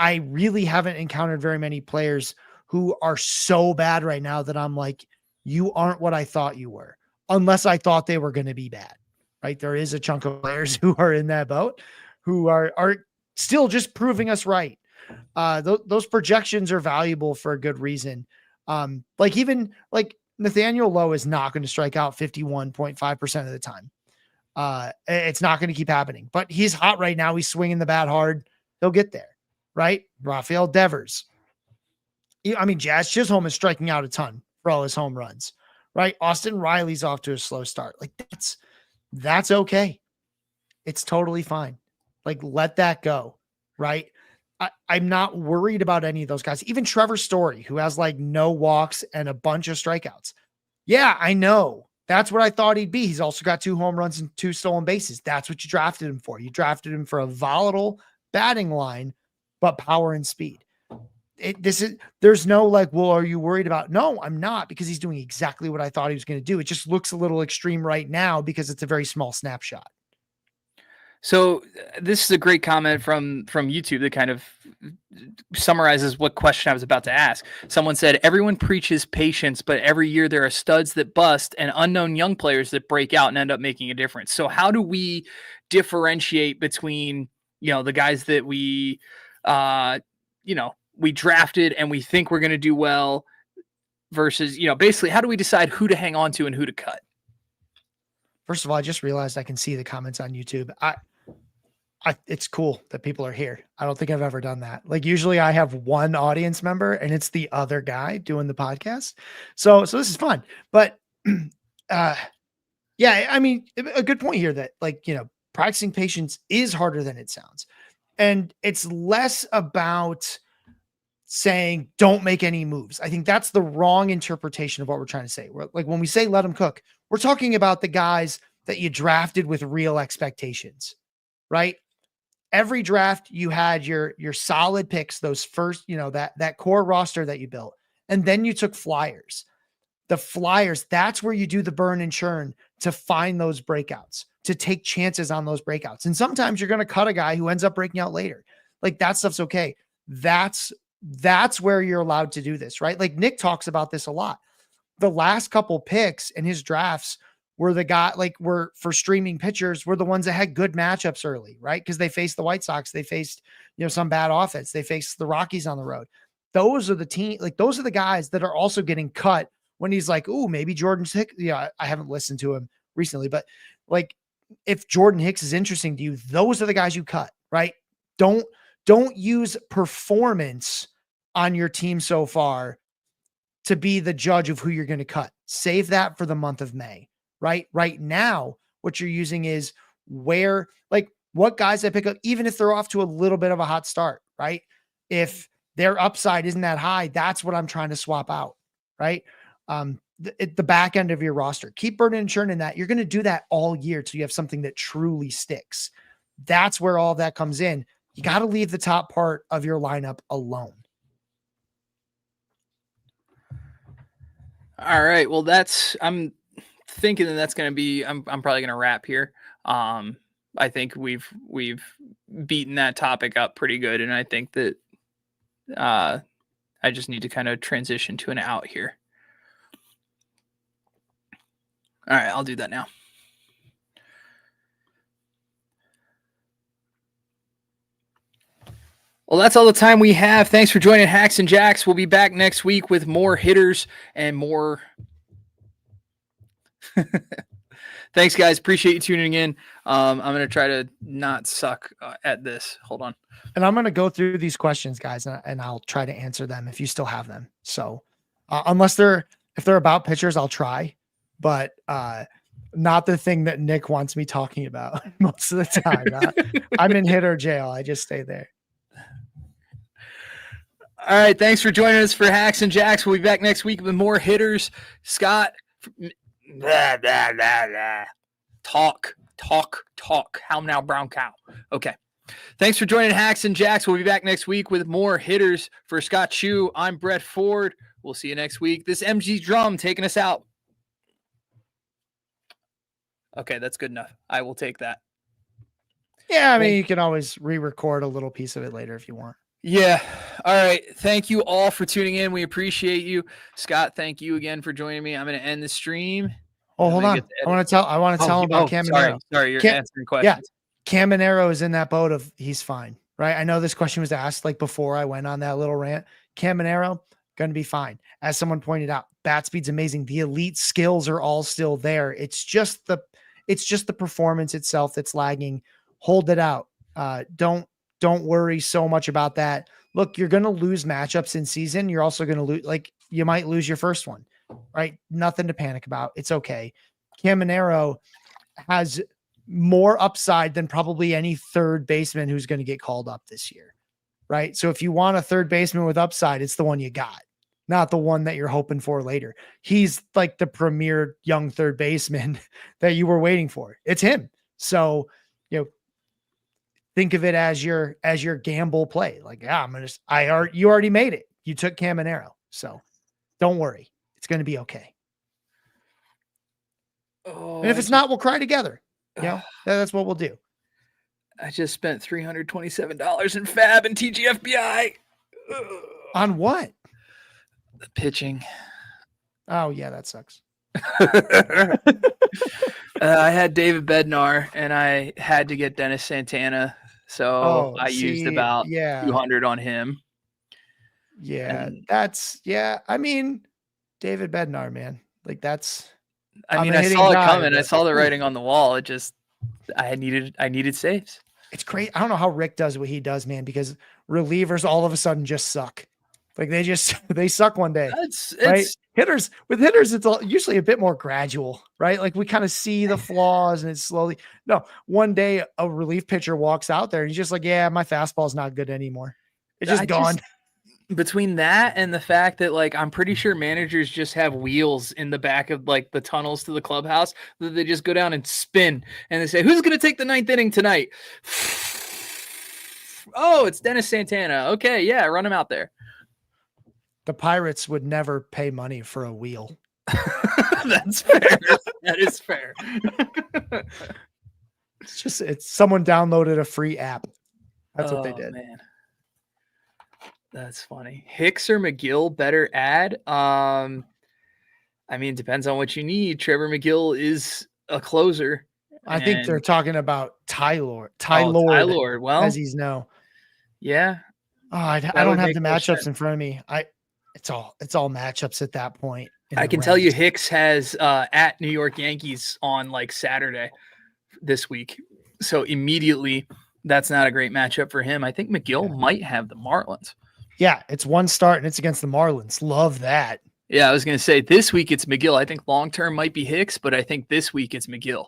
I really haven't encountered very many players who are so bad right now that I'm like, you aren't what I thought you were, unless I thought they were going to be bad, right? There is a chunk of players who are in that boat who are still just proving us right. Those projections are valuable for a good reason. Like Nathaniel Lowe is not going to strike out 51.5% of the time. It's not going to keep happening, but he's hot right now. He's swinging the bat hard. He'll get there, right? Rafael Devers. I mean, Jazz Chisholm is striking out a ton for all his home runs, right? Austin Riley's off to a slow start. Like that's okay. It's totally fine. Like, let that go, right? I'm not worried about any of those guys. Even Trevor Story, who has like no walks and a bunch of strikeouts. Yeah, I know. That's what I thought he'd be. He's also got 2 home runs and 2 stolen bases. That's what you drafted him for. You drafted him for a volatile batting line, but power and speed. There's no like, well, are you worried about? No, I'm not, because he's doing exactly what I thought he was going to do. It just looks a little extreme right now because it's a very small snapshot. So this is a great comment from YouTube that kind of summarizes what question I was about to ask. Someone said, everyone preaches patience, but every year there are studs that bust and unknown young players that break out and end up making a difference. So how do we differentiate between, the guys that we, we drafted and we think we're going to do well versus, basically how do we decide who to hang on to and who to cut? First of all, I just realized I can see the comments on YouTube. It's cool that people are here. I don't think I've ever done that. Like usually I have one audience member and it's the other guy doing the podcast. So this is fun, but yeah, I mean, a good point here that practicing patience is harder than it sounds. And it's less about saying don't make any moves. I think that's the wrong interpretation of what we're trying to say. We're, like when we say let them cook, we're talking about the guys that you drafted with real expectations, right? Every draft you had your solid picks, those first, that core roster that you built, and then you took flyers. The flyers, that's where you do the burn and churn to find those breakouts, to take chances on those breakouts. And sometimes you're going to cut a guy who ends up breaking out later. Like that stuff's okay. That's where you're allowed to do this, right? Like Nick talks about this a lot. The last couple picks in his drafts were the guy, like were for streaming pitchers, were the ones that had good matchups early, right? Because they faced the White Sox, they faced, some bad offense, they faced the Rockies on the road. Those are the team, like those are the guys that are also getting cut when he's like, oh, maybe Jordan Hicks. Yeah, I haven't listened to him recently, but like if Jordan Hicks is interesting to you, those are the guys you cut, right? Don't use performance on your team so far to be the judge of who you're going to cut. Save that for the month of May, right? Right now, what you're using is what guys I pick up, even if they're off to a little bit of a hot start, right? If their upside isn't that high, that's what I'm trying to swap out, right? The back end of your roster. Keep burning and churning that. You're going to do that all year till you have something that truly sticks. That's where all that comes in. You got to leave the top part of your lineup alone. All right. Well, I'm thinking that's going to be, I'm probably going to wrap here. I think we've beaten that topic up pretty good. And I think that, I just need to kind of transition to an out here. All right, I'll do that now. Well, that's all the time we have. Thanks for joining Hacks and Jacks. We'll be back next week with more hitters and more. Thanks, guys. Appreciate you tuning in. I'm going to try to not suck at this. Hold on. And I'm going to go through these questions, guys, and I'll try to answer them if you still have them. So if they're about pitchers, I'll try, but not the thing that Nick wants me talking about most of the time. I'm in hitter jail. I just stay there. All right. Thanks for joining us for Hacks and Jacks. We'll be back next week with more hitters. Scott, blah, blah, blah, blah. Talk. How now, brown cow? Okay. Thanks for joining Hacks and Jacks. We'll be back next week with more hitters. For Scott Chu, I'm Brett Ford. We'll see you next week. This MG drum taking us out. Okay, that's good enough. I will take that. Yeah, I mean, you can always re-record a little piece of it later if you want. Yeah. All right. Thank you all for tuning in. We appreciate you. Scott, thank you again for joining me. I'm going to end the stream. Oh, hold on. I want to tell him about Caminero. Sorry, you're answering questions. Yeah. Caminero is in that boat of he's fine, right? I know this question was asked like before I went on that little rant. Caminero, going to be fine. As someone pointed out, bat speed's amazing. The elite skills are all still there. It's just the performance itself that's lagging. Hold it out. Don't worry so much about that. Look, you're going to lose matchups in season. You're also going to lose, like you might lose your first one, right? Nothing to panic about. It's okay. Caminero has more upside than probably any third baseman who's going to get called up this year, right? So if you want a third baseman with upside, it's the one you got, not the one that you're hoping for later. He's like the premier young third baseman that you were waiting for. It's him. So, think of it as your gamble play. Like, yeah, you already made it. You took Caminero. So don't worry. It's going to be okay. Oh, and if it's not, we'll cry together. That's what we'll do. I just spent $327 in FAB and TGFBI. On what? The pitching. Oh yeah, that sucks. I had David Bednar and I had to get Dennis Santana. So I used about 200 on him. Yeah, I mean, David Bednar, man. Like that's. I saw it coming. I saw the writing on the wall. It just, I needed saves. It's great. I don't know how Rick does what he does, man, because relievers all of a sudden just suck. Like they suck one day. Right? Hitters, it's usually a bit more gradual, right? Like we kind of see the flaws and it's slowly. No, one day a relief pitcher walks out there and he's just like, yeah, my fastball's not good anymore. It's just gone. between that and the fact that like I'm pretty sure managers just have wheels in the back of like the tunnels to the clubhouse that they just go down and spin and they say, who's going to take the ninth inning tonight? Oh, it's Dennis Santana. Okay, yeah, run him out there. The Pirates would never pay money for a wheel. That's fair. That is fair. It's someone downloaded a free app. That's what they did. Man. That's funny. Hicks or McGill, better ad. I mean, depends on what you need. Trevor McGill is a closer. I think they're talking about Ty Lord. Well, as he's known. Yeah. Oh, I don't have the matchups in front of me. It's all matchups at that point. I can tell you Hicks has at New York Yankees on like Saturday this week. So immediately that's not a great matchup for him. I think McGill might have the Marlins. Yeah, it's one start and it's against the Marlins. Love that. Yeah, I was going to say this week it's McGill. I think long-term might be Hicks, but I think this week it's McGill.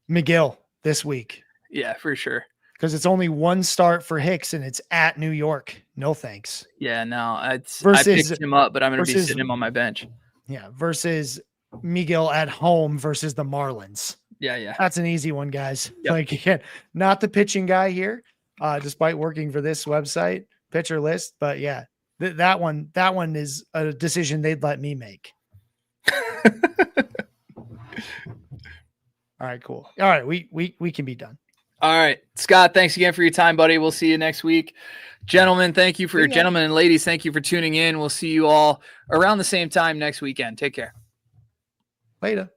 McGill this week. Yeah, for sure. Because it's only one start for Hicks and it's at New York. No thanks. Yeah, no, I picked him up, but I'm going to be sitting him on my bench. Yeah, versus McGill at home versus the Marlins. Yeah. That's an easy one, guys. Yep. Like, again, not the pitching guy here, despite working for this website, pitcher list. But yeah, that one is a decision they'd let me make. All right, cool. All right, we can be done. All right, Scott, thanks again for your time, buddy. We'll see you next week. Gentlemen, gentlemen and ladies, thank you for tuning in. We'll see you all around the same time next weekend. Take care. Later.